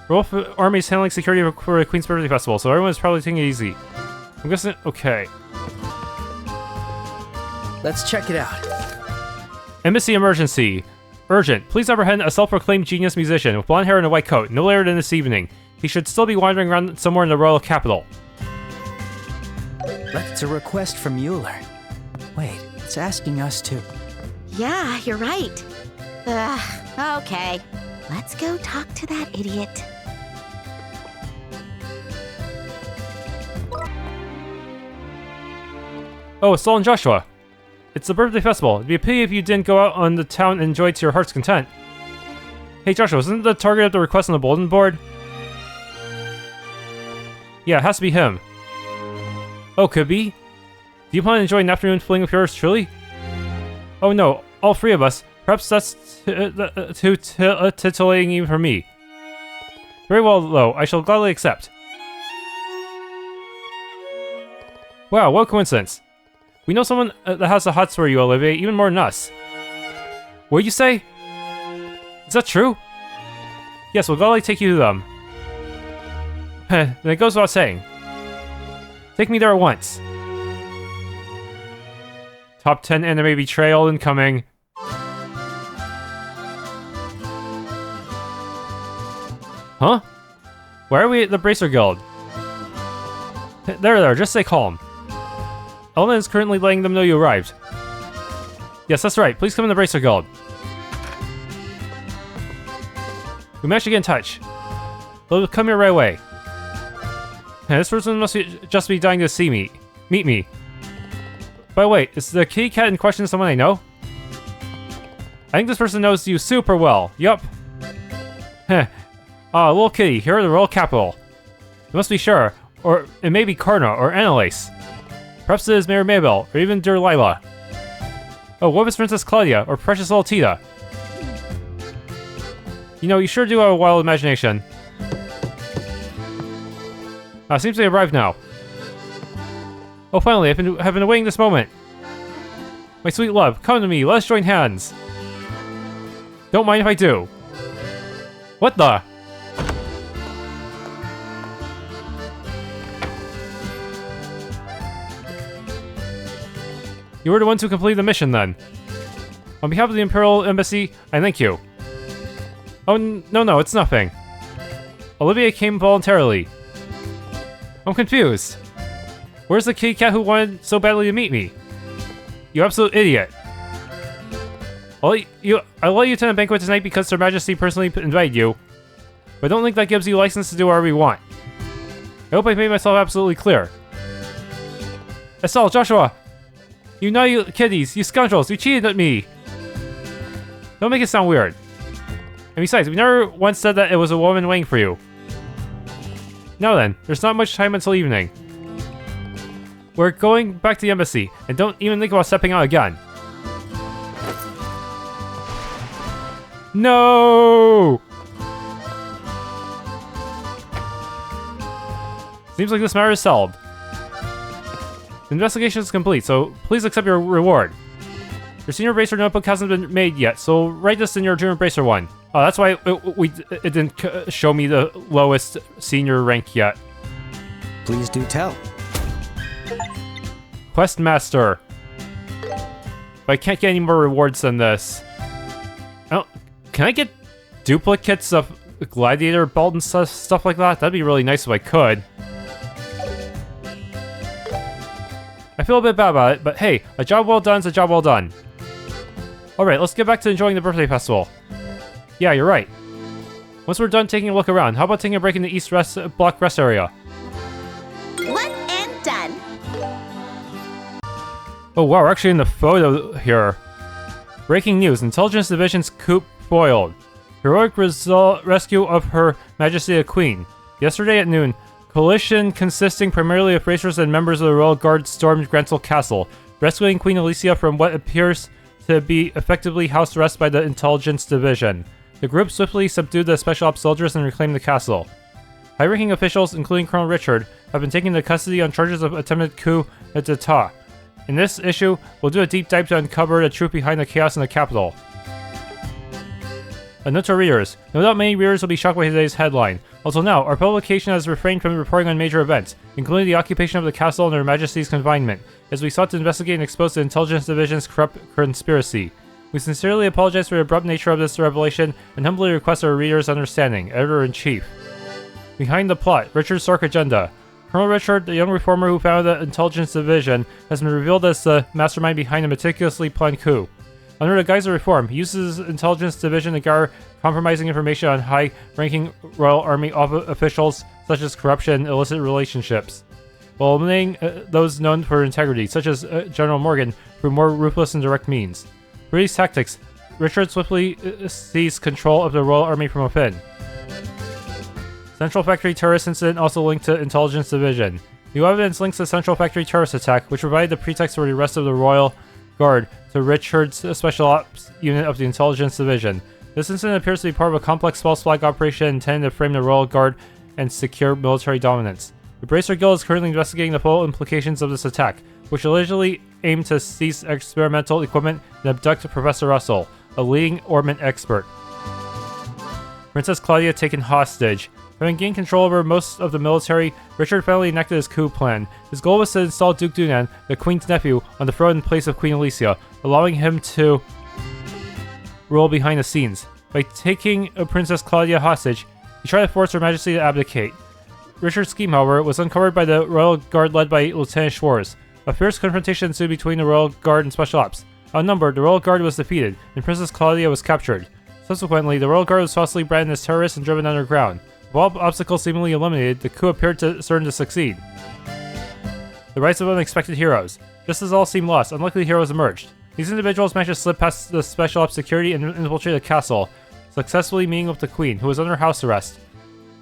Royal Army is handling security for the Queen's Birthday Festival, so everyone is probably taking it easy. I'm guessing... okay. Let's check it out. Embassy emergency. Urgent. Please apprehend a self-proclaimed genius musician with blonde hair and a white coat, no later than this evening. He should still be wandering around somewhere in the royal capital. That's a request from Mueller. Wait, it's asking us to... Yeah, you're right. Okay. Let's go talk to that idiot. Oh, Estelle and Joshua. It's the birthday festival. It'd be a pity if you didn't go out on the town and enjoy it to your heart's content. Hey Joshua, isn't the target of the request on the bulletin board? Yeah, it has to be him. Oh, could be? Do you plan to enjoy an afternoon fling with yours truly? Oh no, all three of us. Perhaps that's too titillating even for me. Very well, though. I shall gladly accept. Wow, what a coincidence. We know someone that has the hots for you, Olivier, even more than us. What'd you say? Is that true? Yes, we'll gladly take you to them. Then it goes without saying. Take me there at once. Top 10 anime betrayal incoming. Huh? Why are we at the Bracer Guild? There, just stay calm. Elena is currently letting them know you arrived. Yes, that's right. Please come in the Bracer Guild. We managed to get in touch. They'll come here right away. This person must just be dying to meet me. By the way, is the kitty cat in question someone I know? I think this person knows you super well. Yup. Little kitty, here at the royal capital. You must be sure, or it may be Karna or Annalise. Perhaps it is Mayor Mabel, or even dear Lila. Oh, what was Princess Claudia, or precious little Tita? You know, you sure do have a wild imagination. Seems they arrived now. Oh, finally, I've been awaiting this moment. My sweet love, come to me, let us join hands. Don't mind if I do. What the? You were the ones who completed the mission, then. On behalf of the Imperial Embassy, I thank you. Oh, no, it's nothing. Olivier came voluntarily. I'm confused. Where's the kitty cat who wanted so badly to meet me? You absolute idiot. I'll let you attend a banquet tonight because Her Majesty personally invited you. But I don't think that gives you license to do whatever you want. I hope I made myself absolutely clear. Estelle, Joshua! You naughty kiddies, you scoundrels, you cheated at me! Don't make it sound weird. And besides, we never once said that it was a woman waiting for you. Now then, there's not much time until evening. We're going back to the embassy, and don't even think about stepping out again. No! Seems like this matter is solved. The investigation is complete, so please accept your reward. Your senior bracer notebook hasn't been made yet, so write this in your junior bracer one. Oh, that's why it didn't show me the lowest senior rank yet. Please do tell. Quest Master. But I can't get any more rewards than this. Oh, can I get duplicates of gladiator belt and stuff like that? That'd be really nice if I could. I feel a bit bad about it, but hey, a job well done is a job well done. Alright, let's get back to enjoying the birthday festival. Yeah, you're right. Once we're done taking a look around, how about taking a break in the East Block rest area? One and done. Oh wow, we're actually in the photo here. Breaking news, Intelligence Division's coup foiled. Heroic rescue of Her Majesty the Queen. Yesterday at noon, coalition consisting primarily of racers and members of the Royal Guard stormed Grancel Castle, rescuing Queen Alicia from what appears to be effectively house arrest by the Intelligence Division. The group swiftly subdued the Special Ops soldiers and reclaimed the castle. High-ranking officials, including Colonel Richard, have been taken into custody on charges of attempted coup d'etat. In this issue, we'll do a deep dive to uncover the truth behind the chaos in the capital. A note to readers. No doubt many readers will be shocked by today's headline. Also now, our publication has refrained from reporting on major events, including the occupation of the castle and Her Majesty's confinement, as we sought to investigate and expose the Intelligence Division's corrupt conspiracy. We sincerely apologize for the abrupt nature of this revelation and humbly request our readers' understanding. Editor-in-Chief. Behind the plot, Richard's dark agenda. Colonel Richard, the young reformer who founded the Intelligence Division, has been revealed as the mastermind behind a meticulously planned coup. Under the guise of reform, he uses his Intelligence Division to gather compromising information on high-ranking Royal Army officials, such as corruption and illicit relationships, while eliminating those known for integrity, such as General Morgan, through more ruthless and direct means. For these tactics, Richard swiftly seized control of the Royal Army from within. Central Factory terrorist incident also linked to Intelligence Division. New evidence links the Central Factory terrorist attack, which provided the pretext for the arrest of the Royal Guard, to Richard's Special Ops unit of the Intelligence Division. This incident appears to be part of a complex false flag operation intended to frame the Royal Guard and secure military dominance. The Bracer Guild is currently investigating the full implications of this attack, which allegedly aimed to seize experimental equipment and abduct Professor Russell, a leading ornament expert. Princess Claudia taken hostage. Having gained control over most of the military, Richard finally enacted his coup plan. His goal was to install Duke Dunan, the Queen's nephew, on the throne in place of Queen Alicia, allowing him to rule behind the scenes. By taking Princess Claudia hostage, he tried to force Her Majesty to abdicate. Richard's scheme, however, was uncovered by the Royal Guard led by Lieutenant Schwartz. A fierce confrontation ensued between the Royal Guard and Special Ops. Outnumbered, the Royal Guard was defeated, and Princess Claudia was captured. Subsequently, the Royal Guard was falsely branded as terrorists and driven underground. With all obstacles seemingly eliminated, the coup appeared certain to succeed. The rise of unexpected heroes. Just as all seemed lost, unlikely heroes emerged. These individuals managed to slip past the Special Ops security and infiltrate the castle, successfully meeting with the Queen, who was under house arrest.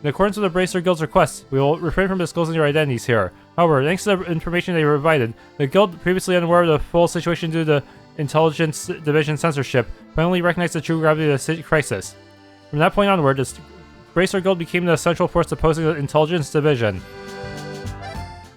In accordance with the Bracer Guild's request, we will refrain from disclosing their identities here. However, thanks to the information they provided, the Guild, previously unaware of the full situation due to Intelligence Division censorship, finally recognized the true gravity of the crisis. From that point onward, the Bracer Guild became the central force opposing the Intelligence Division.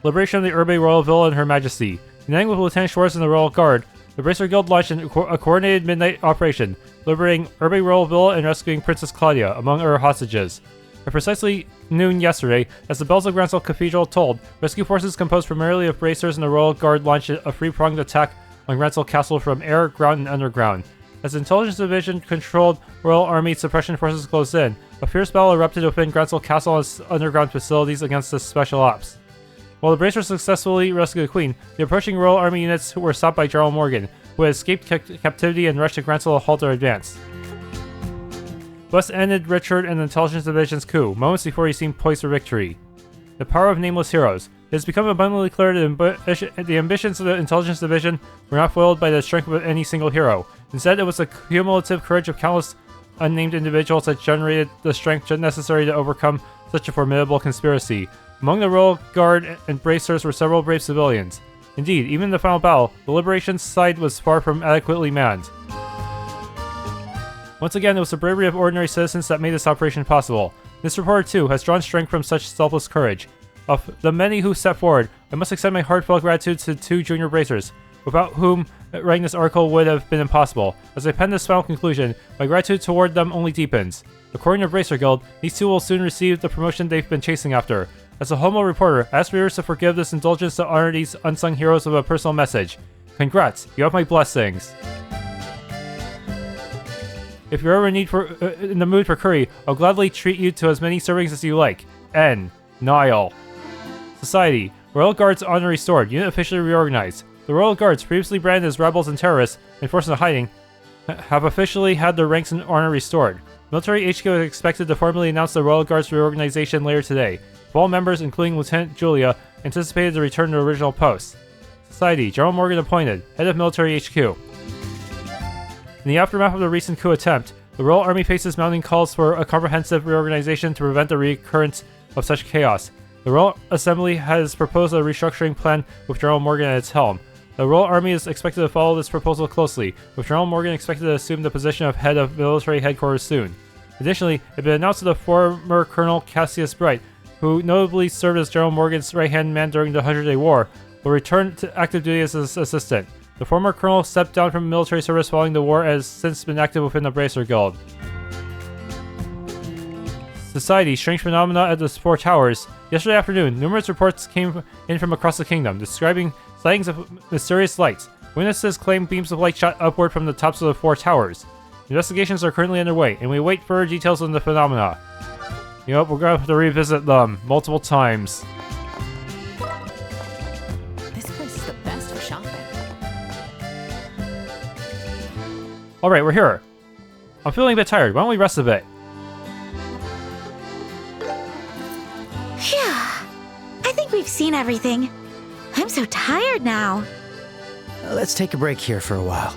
Liberation of the Urbe Royal Villa and Her Majesty. Uniting with Lieutenant Schwartz and the Royal Guard, the Bracer Guild launched a coordinated midnight operation, liberating Urbe Royal Villa and rescuing Princess Claudia, among her hostages. At precisely noon yesterday, as the bells of Grancel Cathedral tolled, rescue forces composed primarily of Bracers and the Royal Guard launched a three-pronged attack on Grancel Castle from air, ground, and underground. As the Intelligence Division controlled Royal Army suppression forces closed in, a fierce battle erupted within Grancel Castle and its underground facilities against the Special Ops. While the Bracers successfully rescued the Queen, the approaching Royal Army units were stopped by General Morgan, who had escaped captivity and rushed to Grancel to halt their advance. Thus ended Richard and the Intelligence Division's coup, moments before he seemed poised for victory. The power of nameless heroes. It has become abundantly clear that the ambitions of the Intelligence Division were not foiled by the strength of any single hero. Instead, it was the cumulative courage of countless unnamed individuals that generated the strength necessary to overcome such a formidable conspiracy. Among the Royal Guard and Bracers were several brave civilians. Indeed, even in the final battle, the Liberation side was far from adequately manned. Once again, it was the bravery of ordinary citizens that made this operation possible. This reporter, too, has drawn strength from such selfless courage. Of the many who stepped forward, I must extend my heartfelt gratitude to two junior Bracers, without whom writing this article would have been impossible. As I pen this final conclusion, my gratitude toward them only deepens. According to Bracer Guild, these two will soon receive the promotion they've been chasing after. As a homo reporter, I ask readers to forgive this indulgence to honor these unsung heroes with a personal message. Congrats, you have my blessings. If you're ever in the mood for curry, I'll gladly treat you to as many servings as you like. N. Nile. Society. Royal Guards honor restored. Unit officially reorganized. The Royal Guards, previously branded as rebels and terrorists and forced into hiding, have officially had their ranks and honor restored. Military HQ is expected to formally announce the Royal Guards reorganization later today. All members, including Lieutenant Julia, anticipated to return to original posts. Society. General Morgan appointed. Head of Military HQ. In the aftermath of the recent coup attempt, the Royal Army faces mounting calls for a comprehensive reorganization to prevent the recurrence of such chaos. The Royal Assembly has proposed a restructuring plan with General Morgan at its helm. The Royal Army is expected to follow this proposal closely, with General Morgan expected to assume the position of head of military headquarters soon. Additionally, it had been announced that the former Colonel Cassius Bright, who notably served as General Morgan's right-hand man during the 100-Day War, will return to active duty as his assistant. The former colonel stepped down from military service following the war and has since been active within the Bracer Guild. Society. Strange phenomena at the Four Towers. Yesterday afternoon, numerous reports came in from across the kingdom, describing sightings of mysterious lights. Witnesses claim beams of light shot upward from the tops of the Four Towers. Investigations are currently underway, and we await further details on the phenomena. You know, we're going to have to revisit them multiple times. This place is the best for shopping. Alright, we're here. I'm feeling a bit tired. Why don't we rest a bit? Phew. I think we've seen everything. I'm so tired now. Let's take a break here for a while.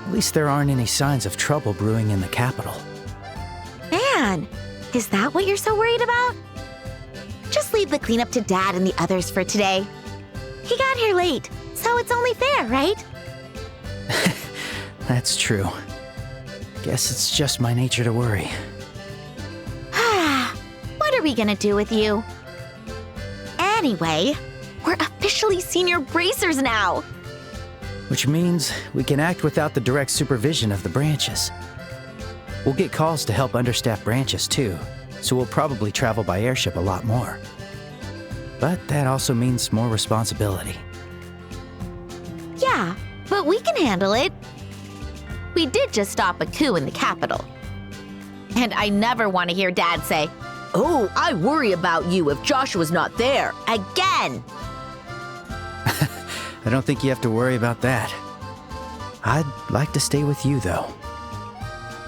At least there aren't any signs of trouble brewing in the capital. Man, is that what you're so worried about? Just leave the cleanup to Dad and the others for today. He got here late, so it's only fair, right? That's true. Guess it's just my nature to worry. What are we gonna do with you? Anyway, we're officially senior Bracers now. Which means we can act without the direct supervision of the branches. We'll get calls to help understaffed branches too, so we'll probably travel by airship a lot more. But that also means more responsibility. Yeah, but we can handle it. We did just stop a coup in the capital. And I never want to hear Dad say, "Oh, I worry about you if Joshua's not there," again. I don't think you have to worry about that. I'd like to stay with you, though.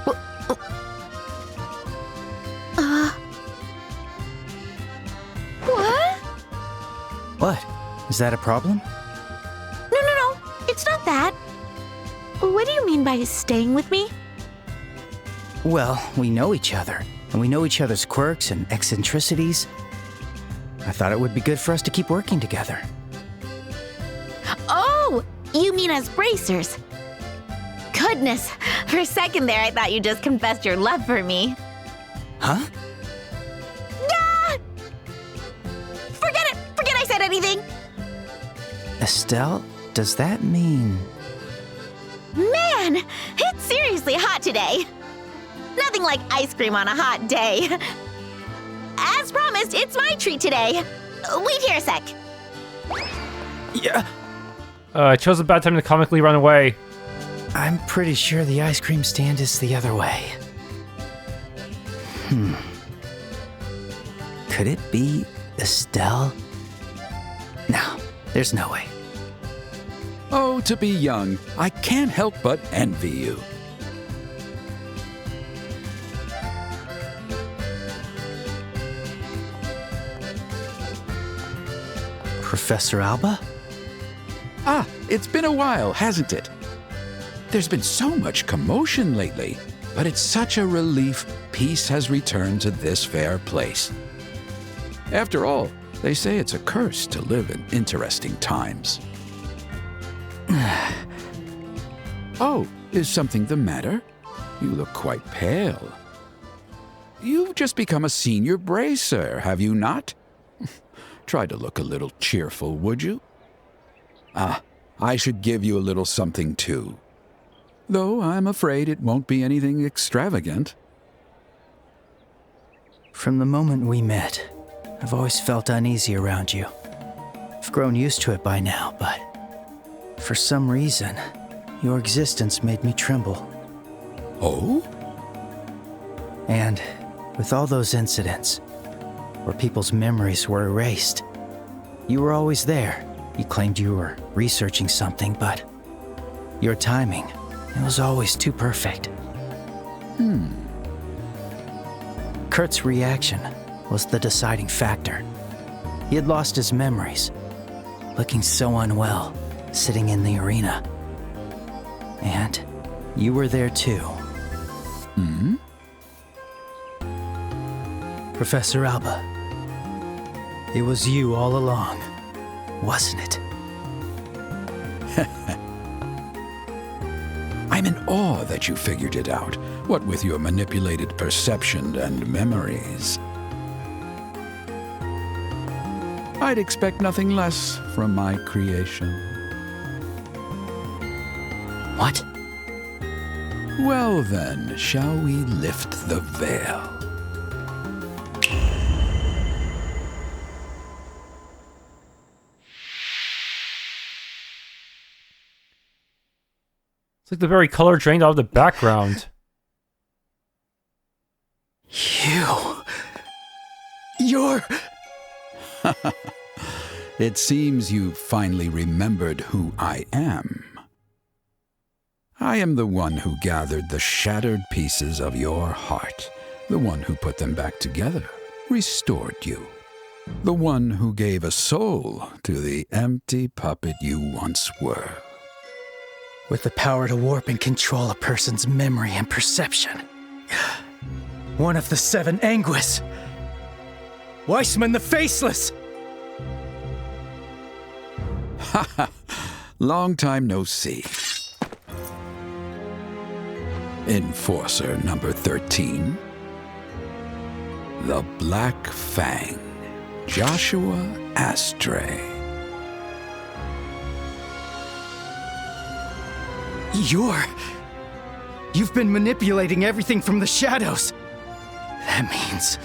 What? What? Is that a problem? No. It's not that. What do you mean by staying with me? Well, we know each other, and we know each other's quirks and eccentricities. I thought it would be good for us to keep working together. Oh, you mean as bracers? Goodness, for a second there, I thought you just confessed your love for me. Huh? Ah! Forget it! Forget I said anything! Estelle, does that mean... Man, it's seriously hot today. Nothing like ice cream on a hot day. As promised, it's my treat today. Wait here a sec. Yeah. I chose a bad time to comically run away. I'm pretty sure the ice cream stand is the other way. Could it be Estelle? No, there's no way. Oh, to be young, I can't help but envy you. Professor Alba? Ah, it's been a while, hasn't it? There's been so much commotion lately, but it's such a relief peace has returned to this fair place. After all, they say it's a curse to live in interesting times. Oh, is something the matter? You look quite pale. You've just become a senior bracer, have you not? Try to look a little cheerful, would you? Ah, I should give you a little something too. Though I'm afraid it won't be anything extravagant. From the moment we met, I've always felt uneasy around you. I've grown used to it by now, but for some reason, your existence made me tremble. Oh? And with all those incidents, where people's memories were erased, you were always there. You claimed you were researching something, but your timing, it was always too perfect. Kurt's reaction was the deciding factor. He had lost his memories, looking so unwell, sitting in the arena. And you were there too. Professor Alba, it was you all along, wasn't it? I'm in awe that you figured it out, what with your manipulated perception and memories. I'd expect nothing less from my creation. What? Well then, shall we lift the veil? It's like the very color drained out of the background. You're... It seems you've finally remembered who I am. I am the one who gathered the shattered pieces of your heart, the one who put them back together, restored you, the one who gave a soul to the empty puppet you once were. With the power to warp and control a person's memory and perception. One of the 7 Anguis. Weissman the Faceless! Ha! Long time no see. Enforcer number 13. The Black Fang. Joshua ASTRAY. You've been manipulating everything from the shadows. That means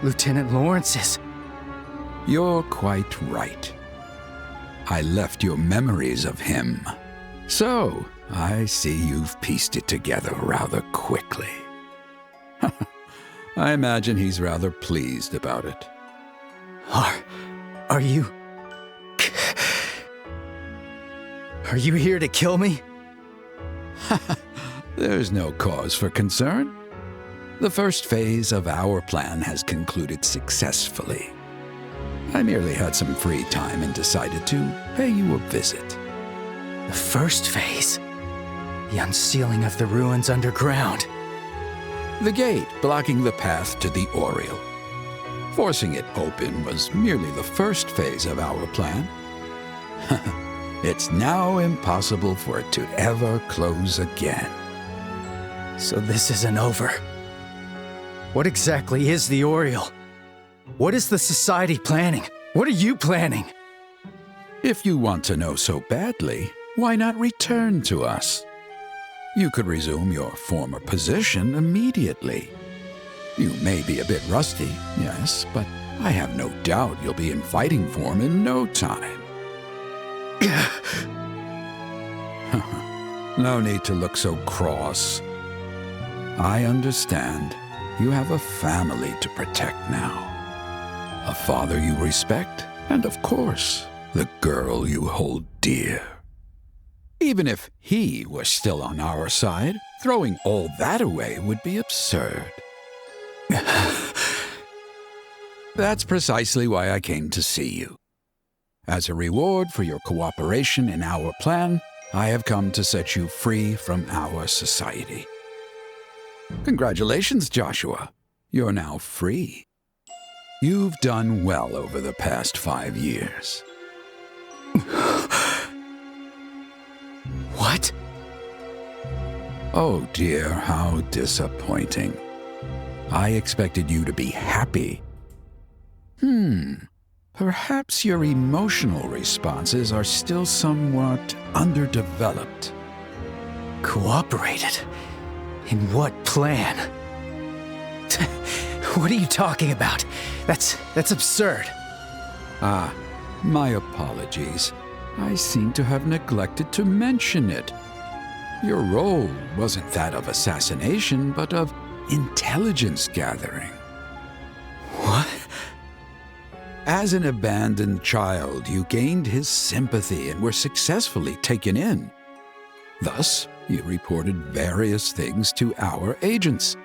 Lieutenant Lawrence is... You're quite right. I left your memories of him. So, I see you've pieced it together rather quickly. I imagine he's rather pleased about it. Are you... Are you here to kill me? There's no cause for concern. The first phase of our plan has concluded successfully. I merely had some free time and decided to pay you a visit. The first phase? The unsealing of the ruins underground. The gate blocking the path to the Oriole. Forcing it open was merely the first phase of our plan. It's now impossible for it to ever close again. So this isn't over. What exactly is the Oriole? What is the Society planning? What are you planning? If you want to know so badly, why not return to us? You could resume your former position immediately. You may be a bit rusty, yes, but I have no doubt you'll be in fighting form in no time. No need to look so cross. I understand. You have a family to protect now. A father you respect, and of course, the girl you hold dear. Even if he was still on our side, throwing all that away would be absurd. That's precisely why I came to see you. As a reward for your cooperation in our plan, I have come to set you free from our society. Congratulations, Joshua. You're now free. You've done well over the past 5 years. What? Oh dear, how disappointing. I expected you to be happy. Perhaps your emotional responses are still somewhat underdeveloped. Cooperated? In what plan? What are you talking about? That's absurd. Ah, my apologies. I seem to have neglected to mention it. Your role wasn't that of assassination, but of intelligence gathering. What? As an abandoned child, you gained his sympathy and were successfully taken in. Thus, you reported various things to our agents.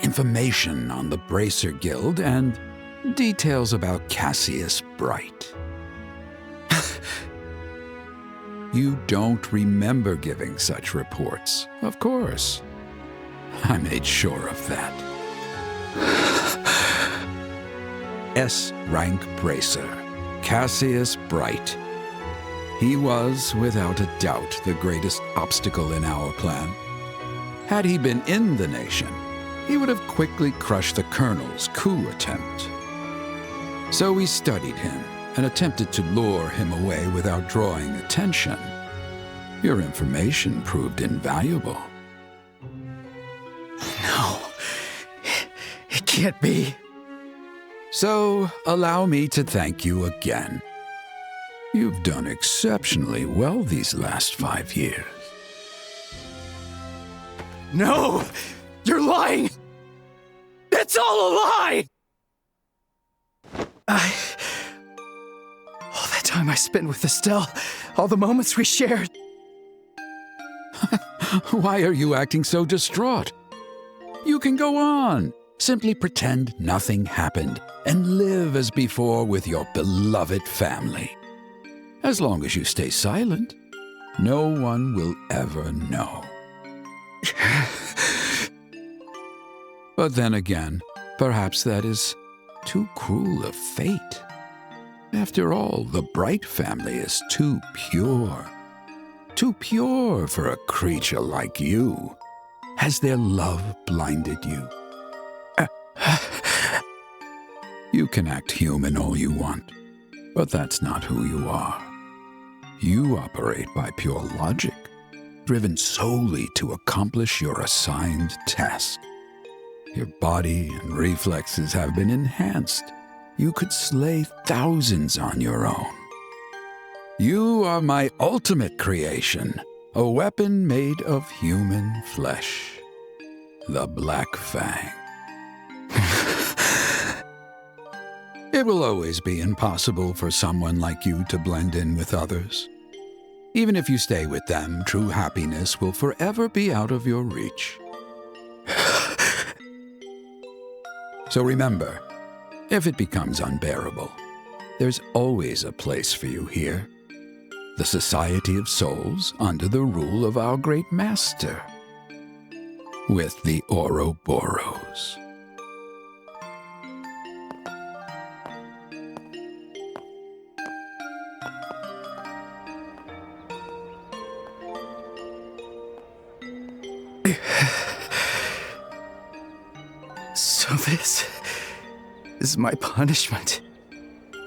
Information on the Bracer Guild and details about Cassius Bright. You don't remember giving such reports, of course. I made sure of that. S-rank Bracer, Cassius Bright. He was, without a doubt, the greatest obstacle in our plan. Had he been in the nation, he would have quickly crushed the Colonel's coup attempt. So we studied him and attempted to lure him away without drawing attention. Your information proved invaluable. No. It can't be. So, allow me to thank you again. You've done exceptionally well these last 5 years. No! You're lying! It's all a lie! All that time I spent with Estelle, all the moments we shared. Why are you acting so distraught? You can go on. Simply pretend nothing happened and live as before with your beloved family. As long as you stay silent, no one will ever know. But then again, perhaps that is too cruel a fate. After all, the Bright family is too pure. Too pure for a creature like you. Has their love blinded you? You can act human all you want, but that's not who you are. You operate by pure logic, driven solely to accomplish your assigned task. Your body and reflexes have been enhanced. You could slay thousands on your own. You are my ultimate creation, a weapon made of human flesh. The Black Fang. It will always be impossible for someone like you to blend in with others. Even if you stay with them, true happiness will forever be out of your reach. So remember, if it becomes unbearable, there's always a place for you here. The Society of Souls under the rule of our great master, with the Ouroboros. So this is my punishment.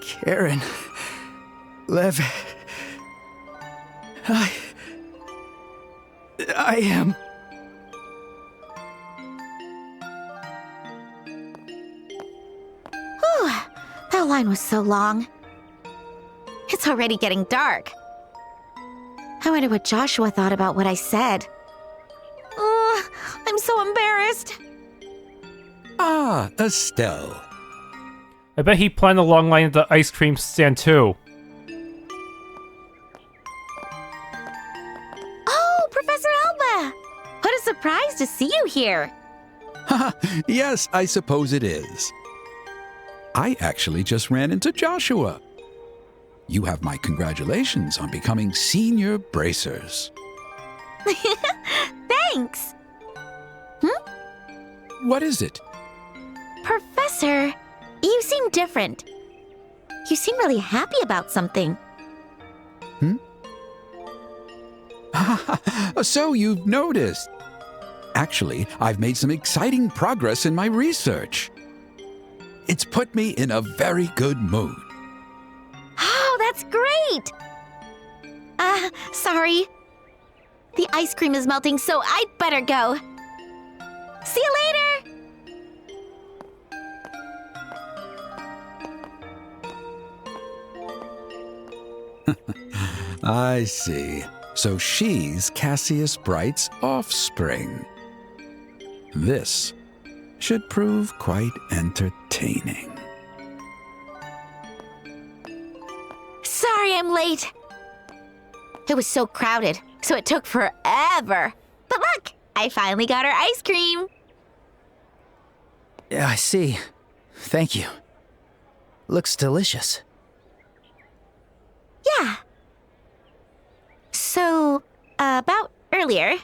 Karen. Lev. I am... Whew, that line was so long. It's already getting dark. I wonder what Joshua thought about what I said. Oh, I'm so embarrassed. Ah, Estelle. I bet he planned a long line at the ice cream stand too. Oh, Professor Alba! What a surprise to see you here. Yes, I suppose it is. I actually just ran into Joshua. You have my congratulations on becoming senior bracers. Thanks. What is it? Professor, you seem different. You seem really happy about something. So you've noticed. Actually, I've made some exciting progress in my research. It's put me in a very good mood. Oh, that's great! Sorry. The ice cream is melting, so I'd better go. See you later! I see. So she's Cassius Bright's offspring. This should prove quite entertaining. Sorry I'm late. It was so crowded, so it took forever. But look, I finally got our ice cream. Yeah, I see. Thank you. Looks delicious. Yeah. So, about earlier.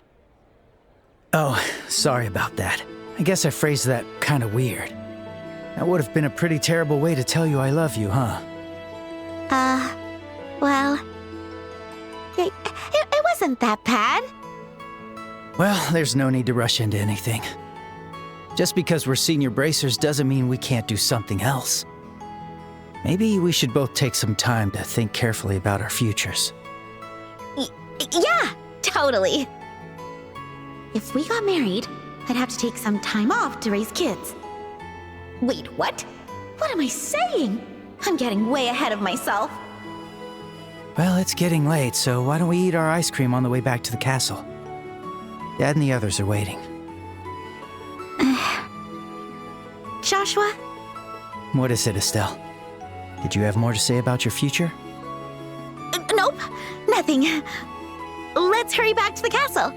Oh, sorry about that. I guess I phrased that kind of weird. That would have been a pretty terrible way to tell you I love you, huh? Well, it wasn't that bad. Well, there's no need to rush into anything. Just because we're senior bracers doesn't mean we can't do something else. Maybe we should both take some time to think carefully about our futures. Yeah, totally. If we got married, I'd have to take some time off to raise kids. Wait, what? What am I saying? I'm getting way ahead of myself. Well, it's getting late, so why don't we eat our ice cream on the way back to the castle? Dad and the others are waiting. Joshua? What is it, Estelle? Did you have more to say about your future? Nope, nothing. Let's hurry back to the castle.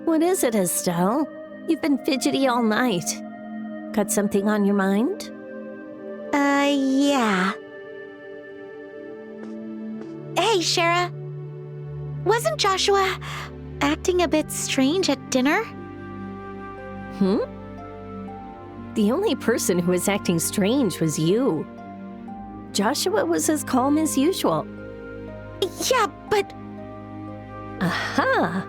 What is it, Estelle? You've been fidgety all night. Got something on your mind? Yeah. Hey, Shara. Wasn't Joshua acting a bit strange at dinner? The only person who was acting strange was you. Joshua was as calm as usual. Yeah, but... Aha!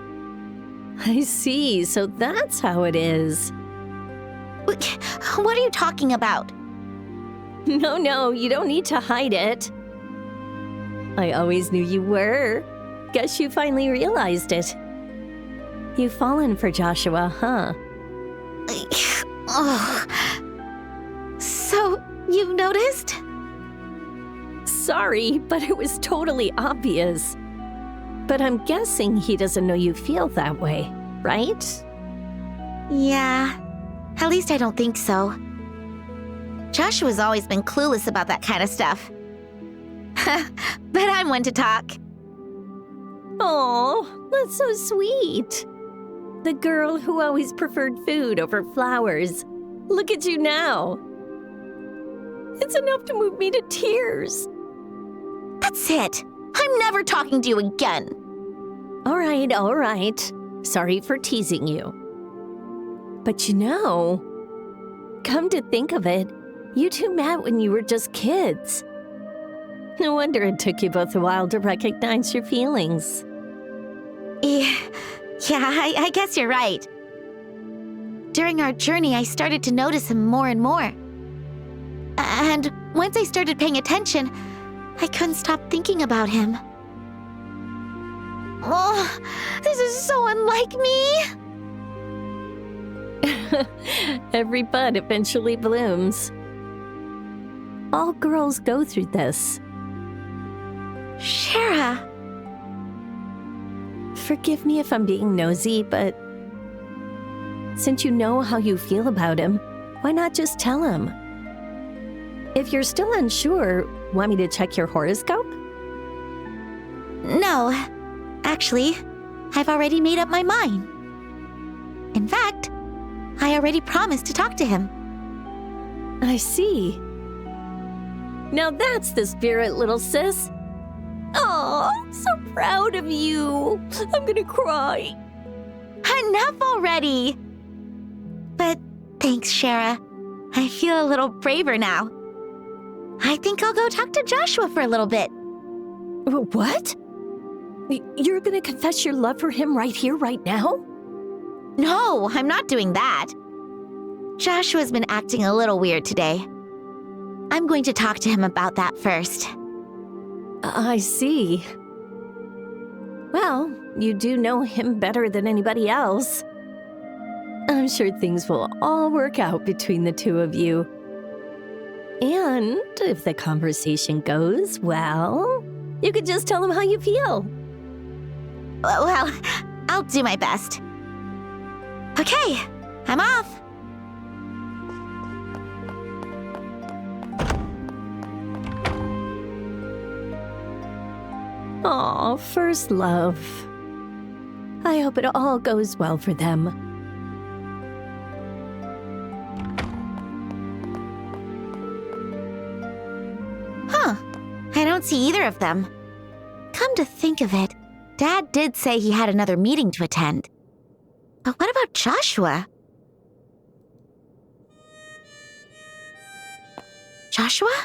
I see, so that's how it is. What are you talking about? No, you don't need to hide it. I always knew you were. Guess you finally realized it. You've fallen for Joshua, huh? Oh. So, you've noticed? Sorry, but it was totally obvious. But I'm guessing he doesn't know you feel that way, right? Yeah, at least I don't think so. Joshua's always been clueless about that kind of stuff. But I'm one to talk. Oh, that's so sweet. The girl who always preferred food over flowers. Look at you now. It's enough to move me to tears. That's it. I'm never talking to you again. All right. Sorry for teasing you. But you know, come to think of it, you two met when you were just kids. No wonder it took you both a while to recognize your feelings. Yeah, I guess you're right. During our journey, I started to notice him more and more. And once I started paying attention, I couldn't stop thinking about him. Oh, this is so unlike me. Every bud eventually blooms. All girls go through this. Shara. Forgive me if I'm being nosy, but since you know how you feel about him, why not just tell him? If you're still unsure, want me to check your horoscope? No, actually, I've already made up my mind. In fact, I already promised to talk to him. I see. Now that's the spirit, little sis. Aw, so proud of you. I'm gonna cry. Enough already! But thanks, Shara. I feel a little braver now. I think I'll go talk to Joshua for a little bit. What? You're gonna confess your love for him right here, right now? No, I'm not doing that. Joshua's been acting a little weird today. I'm going to talk to him about that first. I see. Well, you do know him better than anybody else. I'm sure things will all work out between the two of you. And if the conversation goes well, you could just tell him how you feel. Well, I'll do my best. Okay, I'm off. Aw, first love. I hope it all goes well for them. Huh, I don't see either of them. Come to think of it, Dad did say he had another meeting to attend. But what about Joshua? Joshua?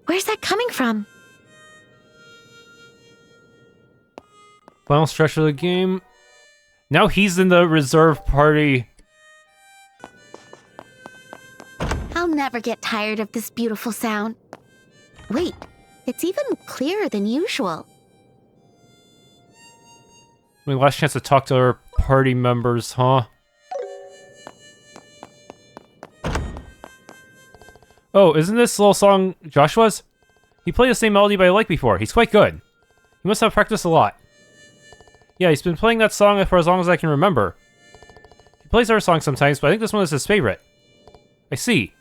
Where's that coming from? Final stretch of the game. Now he's in the reserve party. I'll never get tired of this beautiful sound. Wait, it's even clearer than usual. My last chance to talk to our party members, huh? Oh, isn't this little song Joshua's? He played the same melody but I like before. He's quite good. He must have practiced a lot. Yeah, he's been playing that song for as long as I can remember. He plays other songs sometimes, but I think this one is his favorite. I see.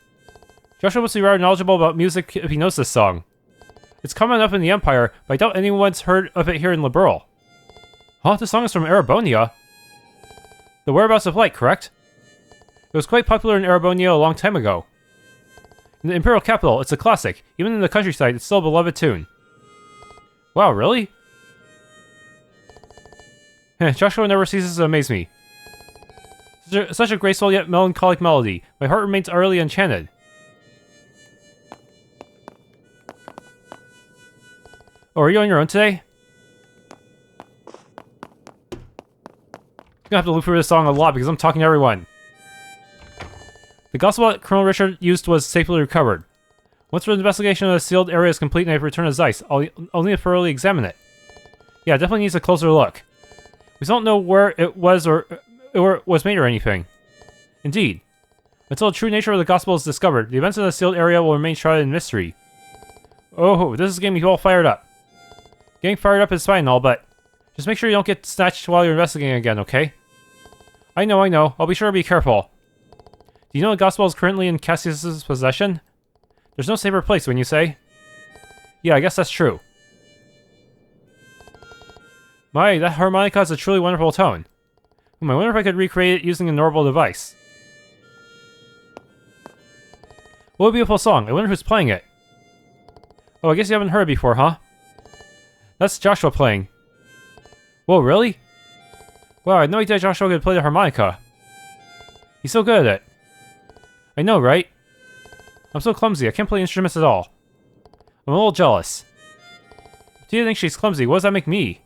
Joshua must be rather knowledgeable about music if he knows this song. It's common enough in the Empire, but I doubt anyone's heard of it here in Liberl. Huh? This song is from Erebonia? The Whereabouts of Light, correct? It was quite popular in Erebonia a long time ago. In the Imperial capital, it's a classic. Even in the countryside, it's still a beloved tune. Wow, really? Joshua never ceases to amaze me. Such a graceful yet melancholic melody. My heart remains utterly enchanted. Oh, are you on your own today? I'm gonna have to loop through this song a lot because I'm talking to everyone. The gospel that Colonel Richard used was safely recovered. Once the investigation of the sealed area is complete and I return to Zeiss, I'll need to thoroughly examine it. Yeah, it definitely needs a closer look. We don't know where it was or it was made or anything. Indeed. Until the true nature of the gospel is discovered, the events in the sealed area will remain shrouded in mystery. Oh, this is getting me all fired up. Getting fired up is fine and all, but just make sure you don't get snatched while you're investigating again, okay? I know. I'll be sure to be careful. Do you know the gospel is currently in Cassius's possession? There's no safer place, wouldn't you say? Yeah, I guess that's true. My, that harmonica has a truly wonderful tone. I wonder if I could recreate it using a normal device. What a beautiful song. I wonder who's playing it. Oh, I guess you haven't heard it before, huh? That's Joshua playing. Whoa, really? Wow, I had no idea Joshua could play the harmonica. He's so good at it. I know, right? I'm so clumsy, I can't play instruments at all. I'm a little jealous. Do you think she's clumsy? What does that make me?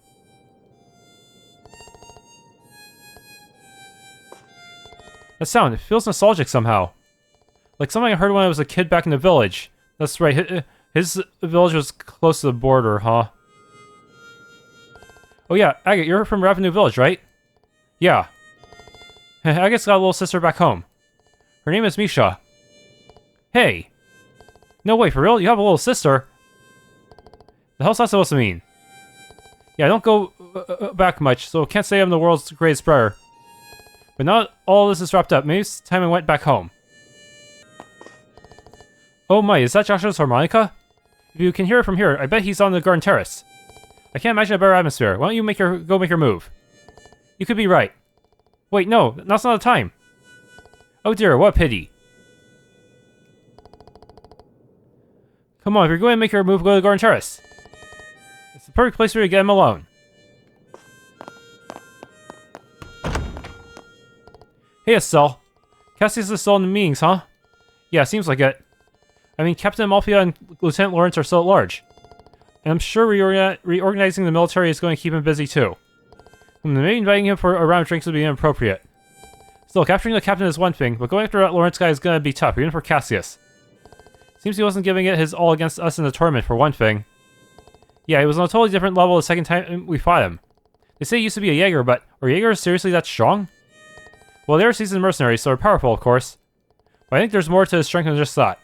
That sound, it feels nostalgic somehow. Like something I heard when I was a kid back in the village. That's right, his village was close to the border, huh? Oh yeah, Agate, you're from Revenue Village, right? Yeah. Agate's got a little sister back home. Her name is Misha. Hey! No way, for real? You have a little sister? The hell's that supposed to mean? Yeah, I don't go back much, so can't say I'm the world's greatest brother. But now all this is wrapped up, maybe it's time I went back home. Oh my, is that Joshua's harmonica? If you can hear it from here, I bet he's on the garden terrace. I can't imagine a better atmosphere. Why don't you go make your move? You could be right. Wait, no, that's not the time. Oh dear, what a pity. Come on, if you're going to make your move, go to the garden terrace. It's the perfect place for you to get him alone. Hey Estelle. Cassius is still in the meetings, huh? Yeah, seems like it. I mean, Captain Amalfia and Lieutenant Lawrence are still at large. And I'm sure reorganizing the military is going to keep him busy too. Maybe inviting him for a round of drinks would be inappropriate. Still, capturing the captain is one thing, but going after that Lawrence guy is going to be tough, even for Cassius. Seems he wasn't giving it his all against us in the tournament, for one thing. Yeah, he was on a totally different level the second time we fought him. They say he used to be a Jaeger, but are Jaegers seriously that strong? Well, they're seasoned mercenaries, so they're powerful, of course. But I think there's more to his strength than just that.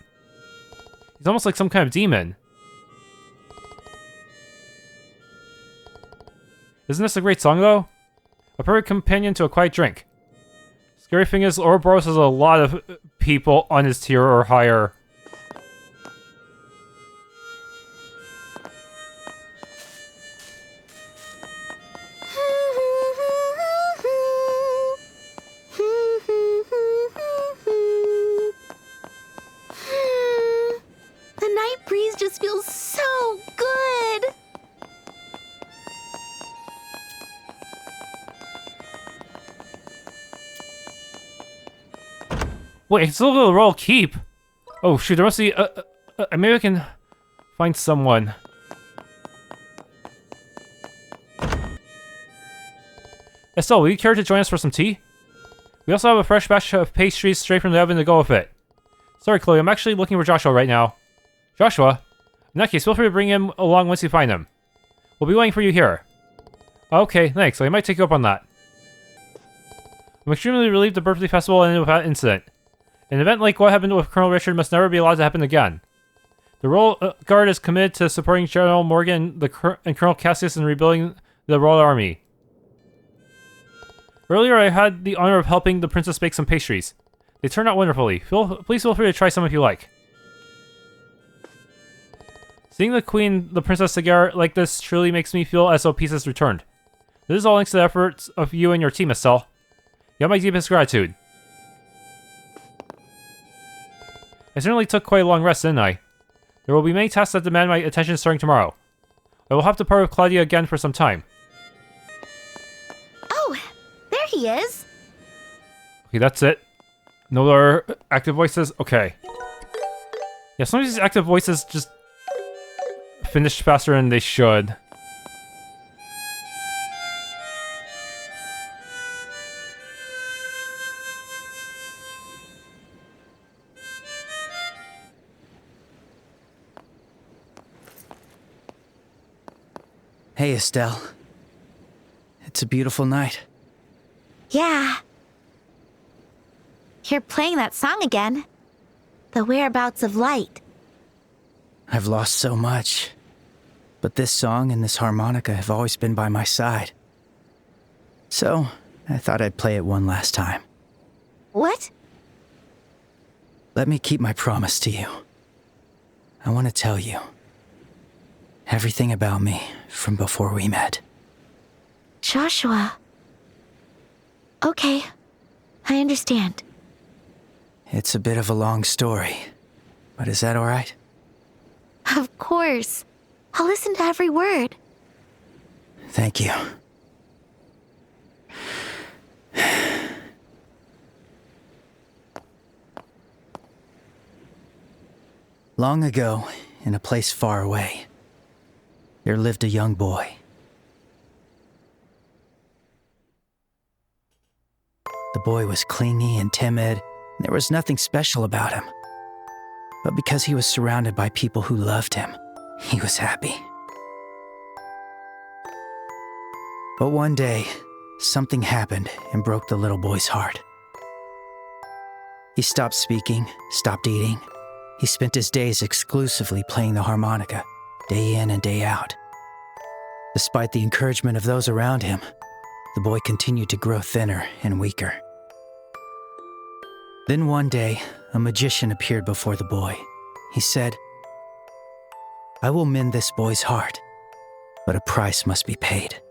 He's almost like some kind of demon. Isn't this a great song, though? A perfect companion to a quiet drink. Scary thing is, Ouroboros has a lot of people on his tier or higher. The night breeze just feels so good. Wait, it's still the royal keep. Oh shoot, there must be. Maybe I can find someone. Estelle, will you care to join us for some tea? We also have a fresh batch of pastries straight from the oven to go with it. Sorry, Chloe, I'm actually looking for Joshua right now. Joshua? In that case, feel free to bring him along once you find him. We'll be waiting for you here. Okay, thanks. I might take you up on that. I'm extremely relieved the birthday festival ended without incident. An event like what happened with Colonel Richard must never be allowed to happen again. The Royal Guard is committed to supporting General Morgan and Colonel Cassius in rebuilding the Royal Army. Earlier, I had the honor of helping the princess bake some pastries. They turned out wonderfully. Please feel free to try some if you like. Seeing the princess together like this truly makes me feel as though peace has returned. This is all thanks to the efforts of you and your team, Estelle. You have my deepest gratitude. I certainly took quite a long rest, didn't I? There will be many tasks that demand my attention starting tomorrow. I will have to part with Claudia again for some time. Oh, there he is. Okay, that's it. No other active voices? Okay. Yeah, some of these active voices just finish faster than they should. Hey, Estelle. It's a beautiful night. Yeah. You're playing that song again. The Whereabouts of Light. I've lost so much. But this song and this harmonica have always been by my side. So, I thought I'd play it one last time. What? Let me keep my promise to you. I want to tell you everything about me from before we met. Joshua. Okay, I understand. It's a bit of a long story, but is that all right? Of course. I'll listen to every word. Thank you. Long ago, in a place far away, there lived a young boy. The boy was clingy and timid, and there was nothing special about him. But because he was surrounded by people who loved him, he was happy. But one day, something happened and broke the little boy's heart. He stopped speaking, stopped eating. He spent his days exclusively playing the harmonica, day in and day out. Despite the encouragement of those around him, the boy continued to grow thinner and weaker. Then one day, a magician appeared before the boy. He said, "I will mend this boy's heart, but a price must be paid."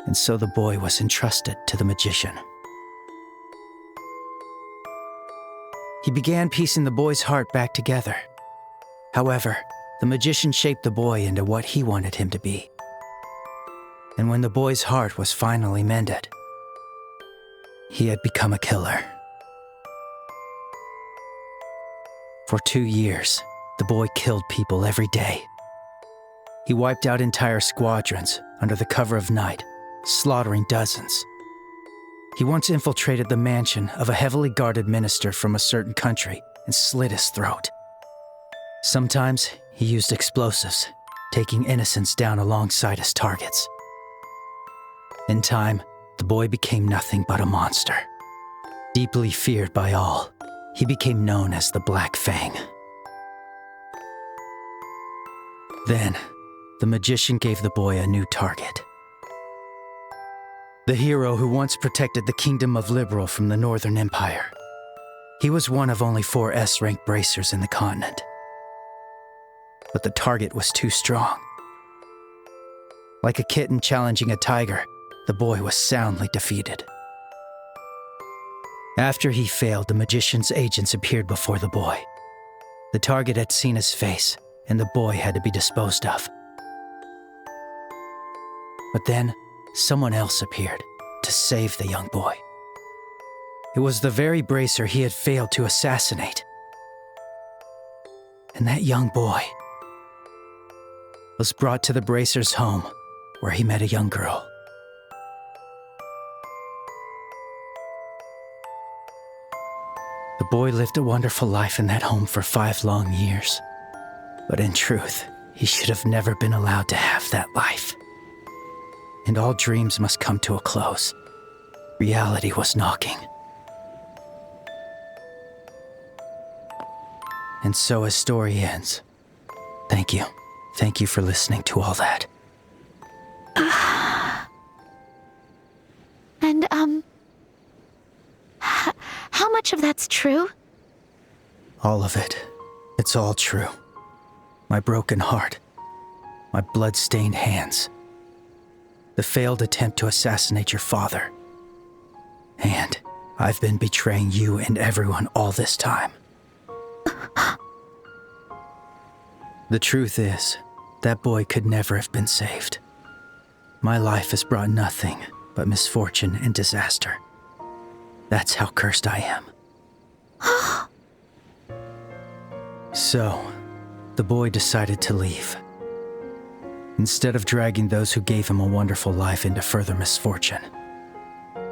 And so the boy was entrusted to the magician. He began piecing the boy's heart back together. However, the magician shaped the boy into what he wanted him to be. And when the boy's heart was finally mended, he had become a killer. For 2 years, the boy killed people every day. He wiped out entire squadrons under the cover of night, slaughtering dozens. He once infiltrated the mansion of a heavily guarded minister from a certain country and slit his throat. Sometimes he used explosives, taking innocents down alongside his targets. In time, the boy became nothing but a monster. Deeply feared by all, he became known as the Black Fang. Then, the magician gave the boy a new target. The hero who once protected the kingdom of Liberl from the Northern Empire. He was one of only 4 S-rank bracers in the continent. But the target was too strong. Like a kitten challenging a tiger, the boy was soundly defeated. After he failed, the magician's agents appeared before the boy. The target had seen his face, and the boy had to be disposed of. But then, someone else appeared to save the young boy. It was the very bracer he had failed to assassinate. And that young boy was brought to the bracer's home, where he met a young girl. The boy lived a wonderful life in that home for 5 long years. But in truth, he should have never been allowed to have that life. And all dreams must come to a close. Reality was knocking. And so his story ends. Thank you. Thank you for listening to all that. And, how much of that's true? All of it. It's all true. My broken heart. My blood-stained hands. The failed attempt to assassinate your father. And I've been betraying you and everyone all this time. The truth is, that boy could never have been saved. My life has brought nothing but misfortune and disaster. That's how cursed I am. So, the boy decided to leave. Instead of dragging those who gave him a wonderful life into further misfortune,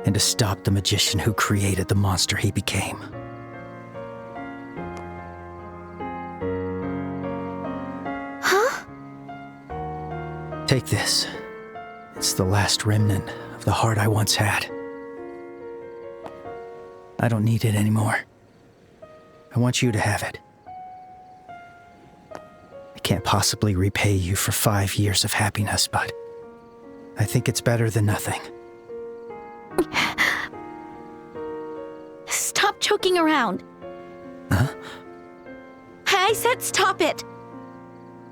and to stop the magician who created the monster he became. Huh? Take this. It's the last remnant of the heart I once had. I don't need it anymore. I want you to have it. I can't possibly repay you for 5 years of happiness, but I think it's better than nothing. Stop joking around. Huh? I said stop it.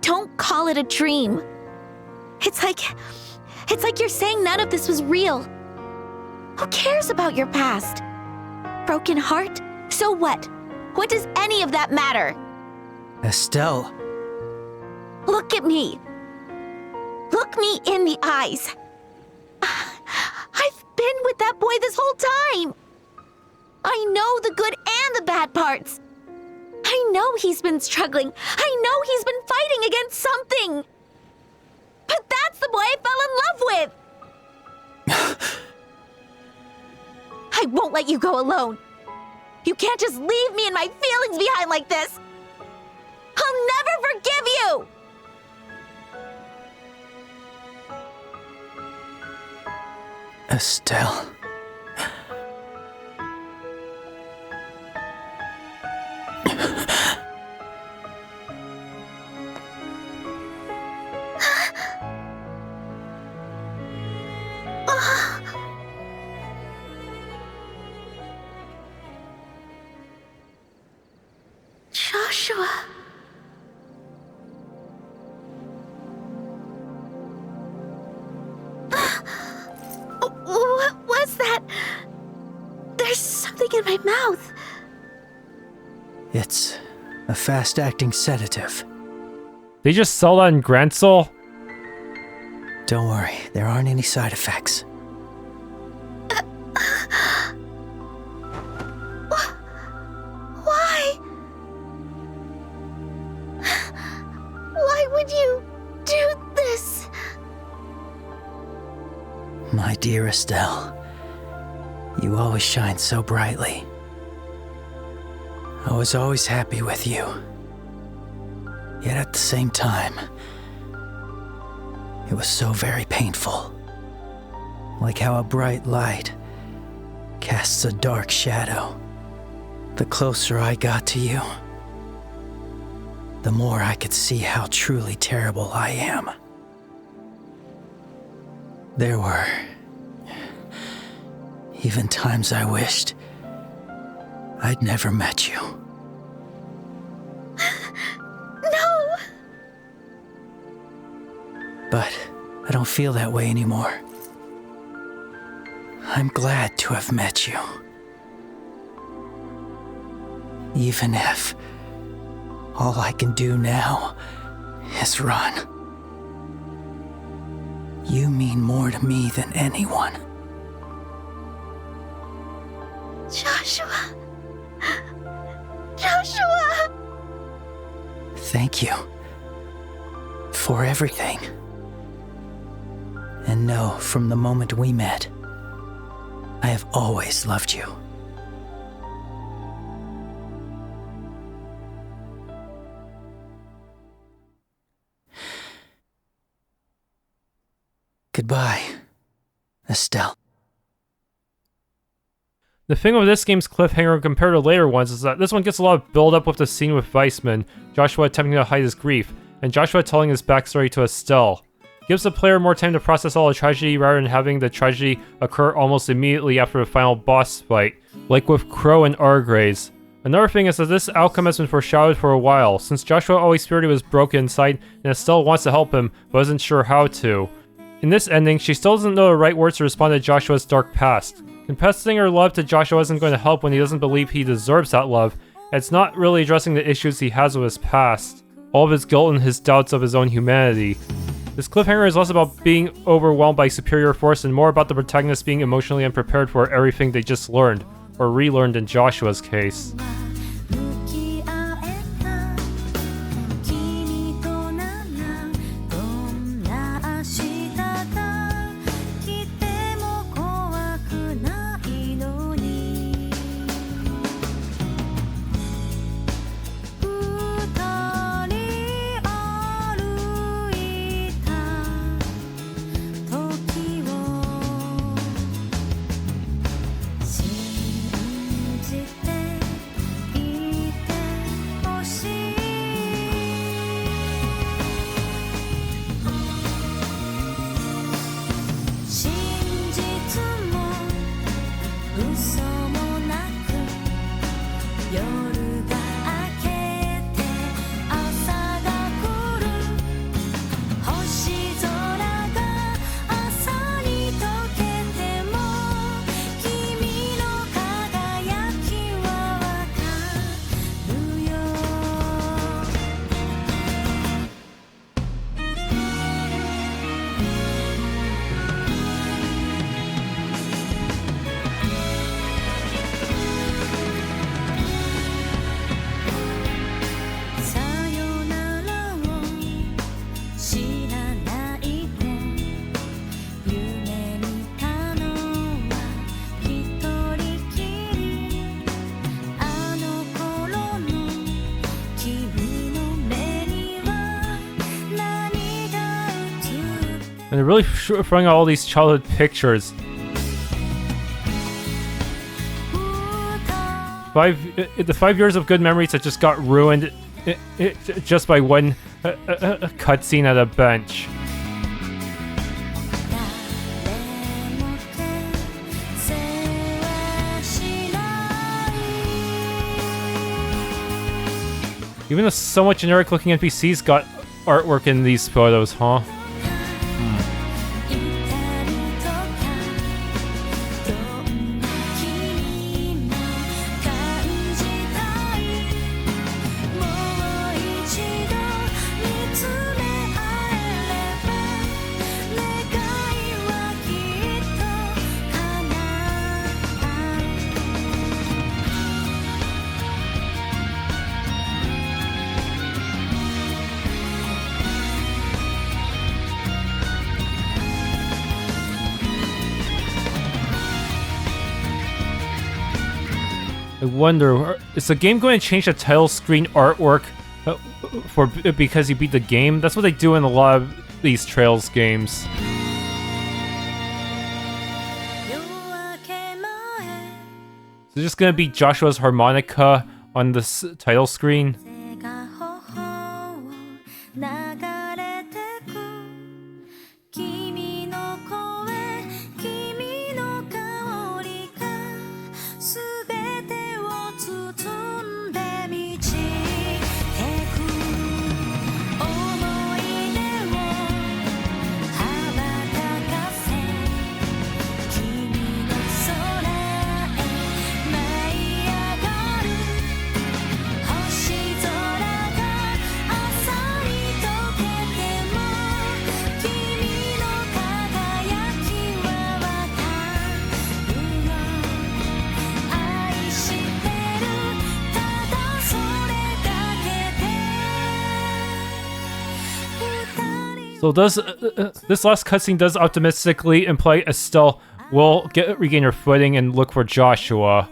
Don't call it a dream. It's like you're saying none of this was real. Who cares about your past? Broken heart? So what? What does any of that matter? Estelle. Look at me. Look me in the eyes. I've been with that boy this whole time. I know the good and the bad parts. I know he's been struggling. I know he's been fighting against something. But that's the boy I fell in love with. I won't let you go alone. You can't just leave me and my feelings behind like this. I'll never forgive you. Estelle. Joshua. What was that? There's something in my mouth. It's a fast-acting sedative. They just sell that in Grancel? Don't worry, there aren't any side effects. Why? Why would you do this? My dear Estelle, you always shine so brightly. I was always happy with you. Yet at the same time, it was so very painful. Like how a bright light casts a dark shadow. The closer I got to you, the more I could see how truly terrible I am. There were even times I wished I'd never met you. No! But I don't feel that way anymore. I'm glad to have met you. Even if all I can do now is run. You mean more to me than anyone. Joshua. Joshua! Thank you for everything. And know, from the moment we met, I have always loved you. Goodbye, Estelle. The thing with this game's cliffhanger compared to later ones is that this one gets a lot of build-up with the scene with Weissman, Joshua attempting to hide his grief, and Joshua telling his backstory to Estelle. Gives the player more time to process all the tragedy rather than having the tragedy occur almost immediately after the final boss fight, like with Crow and Argraze. Another thing is that this outcome has been foreshadowed for a while, since Joshua always feared he was broken inside and Estelle wants to help him, but isn't sure how to. In this ending, she still doesn't know the right words to respond to Joshua's dark past. Confessing her love to Joshua isn't going to help when he doesn't believe he deserves that love, and it's not really addressing the issues he has with his past. all of his guilt and his doubts of his own humanity. This cliffhanger is less about being overwhelmed by superior force and more about the protagonist being emotionally unprepared for everything they just learned, or relearned in Joshua's case. And they're really throwing out all these childhood pictures. The 5 years of good memories that just got ruined just by one cutscene at a bench. Even the somewhat generic looking NPCs got artwork in these photos, huh? I wonder, is the game going to change the title screen artwork because you beat the game? That's what they do in a lot of these Trails games. Is it just going to be Joshua's harmonica on the title screen? So does this last cutscene does optimistically imply Estelle will regain her footing and look for Joshua.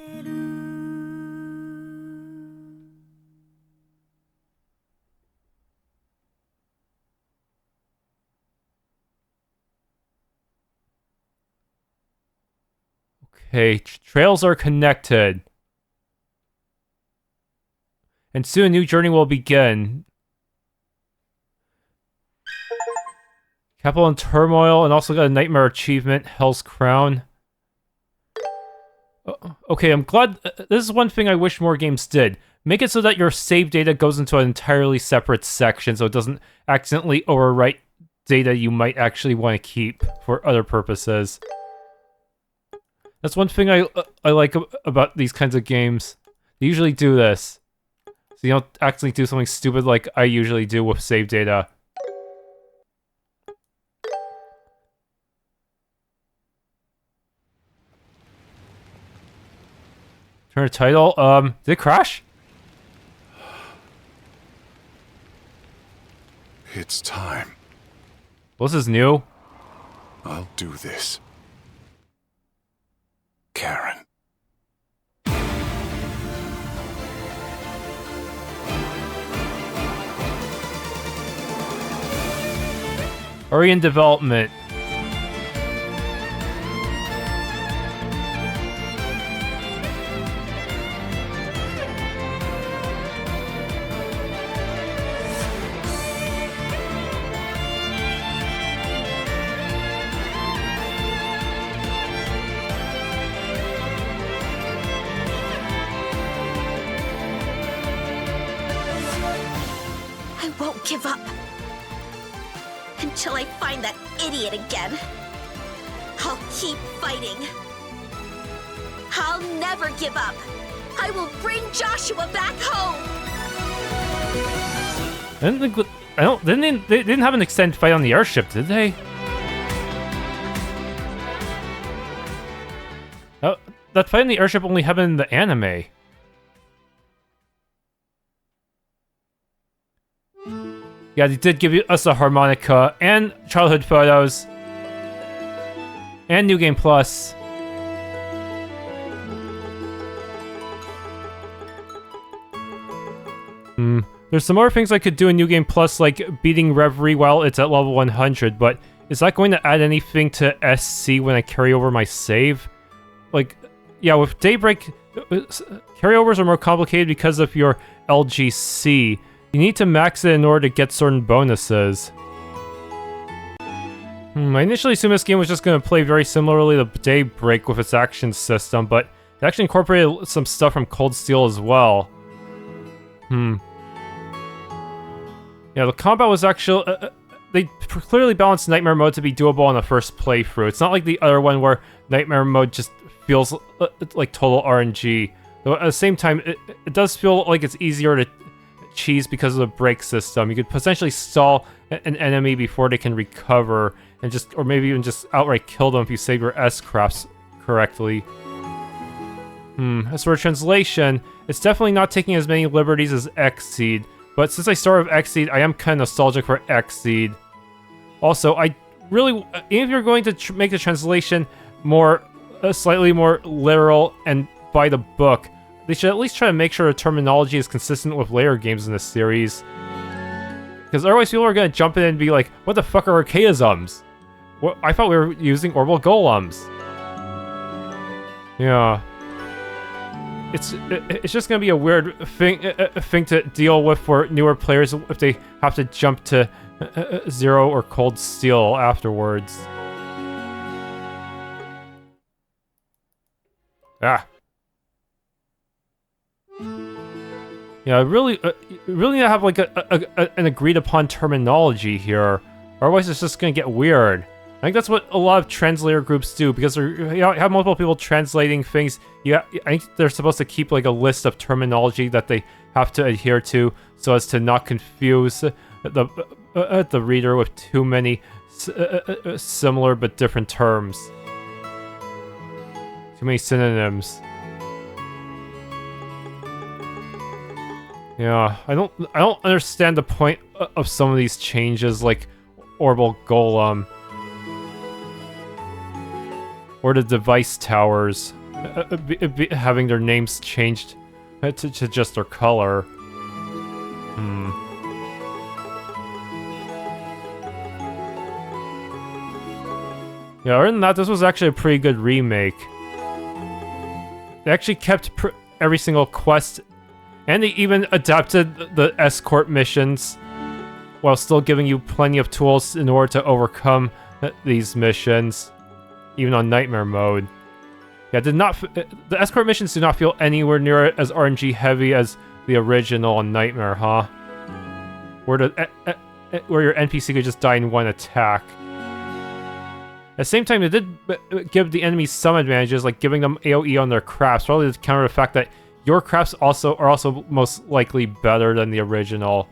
Okay, trails are connected. And soon a new journey will begin. Capital in Turmoil, and also got a Nightmare achievement, Hell's Crown. Okay, I'm glad. This is one thing I wish more games did. Make it so that your save data goes into an entirely separate section so it doesn't accidentally overwrite data you might actually want to keep for other purposes. That's one thing I like about these kinds of games. They usually do this. So you don't actually do something stupid like I usually do with save data. Turn a title. Did it crash? It's time. Well, this is new. I'll do this. Karen. Already in development. I won't give up. Until I find that idiot again. I'll keep fighting. I'll never give up. I will bring Joshua back home. They didn't have an extended fight on the airship, did they? Oh, that fight on the airship only happened in the anime. Yeah, they did give us a harmonica and childhood photos and New Game Plus. There's some more things I could do in New Game Plus, like beating Reverie while it's at level 100, but is that going to add anything to SC when I carry over my save? Like, yeah, with Daybreak, carryovers are more complicated because of your LGC. You need to max it in order to get certain bonuses. I initially assumed this game was just going to play very similarly to Daybreak with its action system, but it actually incorporated some stuff from Cold Steel as well. Yeah, the combat was actually... they clearly balanced Nightmare Mode to be doable on the first playthrough. It's not like the other one where Nightmare Mode just feels like total RNG. Though at the same time, it does feel like it's easier to cheese because of the break system. You could potentially stall an enemy before they can recover, and just, or maybe even just outright kill them if you save your S-crafts correctly. As for translation, it's definitely not taking as many liberties as Xseed, but since I started with Xseed, I am kind of nostalgic for Xseed. Also, I really, even if you're going to make the translation more, slightly more literal and by the book, they should at least try to make sure the terminology is consistent with later games in this series. Because otherwise people are going to jump in and be like, what the fuck are archaisms? What, I thought we were using orbital golems. Yeah. It's just going to be a weird thing to deal with for newer players if they have to jump to Zero or Cold Steel afterwards. Ah. Yeah, really need to have like an agreed upon terminology here, otherwise it's just gonna get weird. I think that's what a lot of translator groups do, because you have multiple people translating things. Yeah, I think they're supposed to keep like a list of terminology that they have to adhere to, so as to not confuse the reader with too many similar but different terms. Too many synonyms. Yeah, I don't understand the point of some of these changes, like Orbital Golem or the device towers having their names changed to just their color. Yeah, other than that, this was actually a pretty good remake. They actually kept every single quest, and they even adapted the escort missions while still giving you plenty of tools in order to overcome these missions, even on Nightmare Mode. Yeah, the escort missions do not feel anywhere near as RNG heavy as the original on Nightmare, huh? Where your NPC could just die in one attack. At the same time, they did give the enemies some advantages, like giving them AoE on their crafts, probably to counter the fact that your crafts are also most likely better than the original.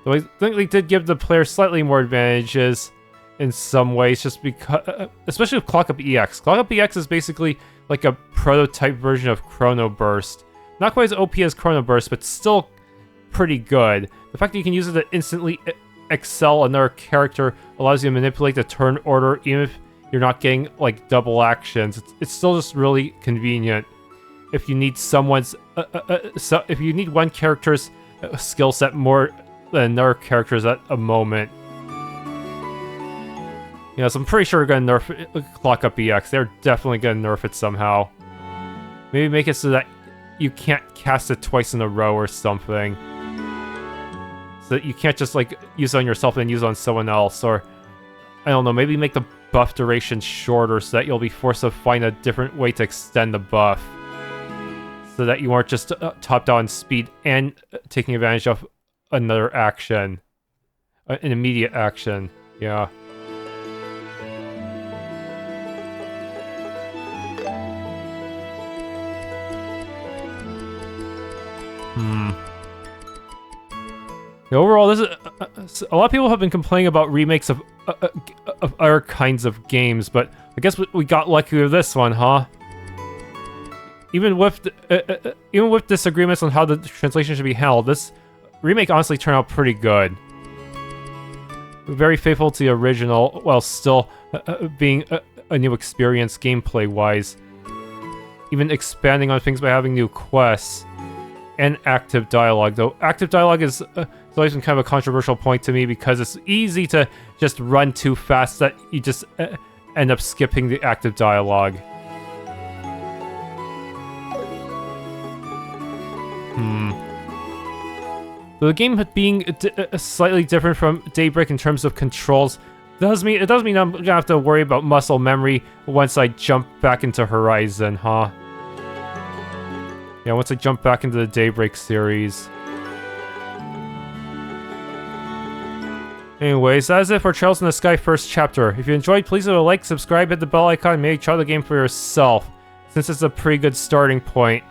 Though I think they did give the player slightly more advantages in some ways, just because, especially with Clock Up EX. Clock Up EX is basically like a prototype version of Chrono Burst. Not quite as OP as Chrono Burst, but still pretty good. The fact that you can use it to instantly excel another character allows you to manipulate the turn order, even if you're not getting like double actions. It's still just really convenient if you need if you need one character's skill set more than another character's at a moment. Yeah, so I'm pretty sure we're gonna nerf Clock Up EX. They're definitely gonna nerf it somehow. Maybe make it so that you can't cast it twice in a row or something. So that you can't just like use it on yourself and use it on someone else, or I don't know, maybe make the buff duration shorter so that you'll be forced to find a different way to extend the buff. So that you aren't just topped out on speed and taking advantage of another action. An immediate action, yeah. Overall, this is a lot of people have been complaining about remakes of other kinds of games, but I guess we got lucky with this one, huh? Even with disagreements on how the translation should be held, this remake honestly turned out pretty good. Very faithful to the original, while still being a new experience gameplay-wise. Even expanding on things by having new quests and active dialogue, though active dialogue is always been kind of a controversial point to me because it's easy to just run too fast that you just end up skipping the active dialogue. So the game being slightly different from Daybreak in terms of controls does mean I'm gonna have to worry about muscle memory once I jump back into Horizon, huh? Yeah, once I jump back into the Daybreak series. Anyways, that is it for Trails in the Sky first chapter. If you enjoyed, please leave a like, subscribe, hit the bell icon, and maybe try the game for yourself, since it's a pretty good starting point.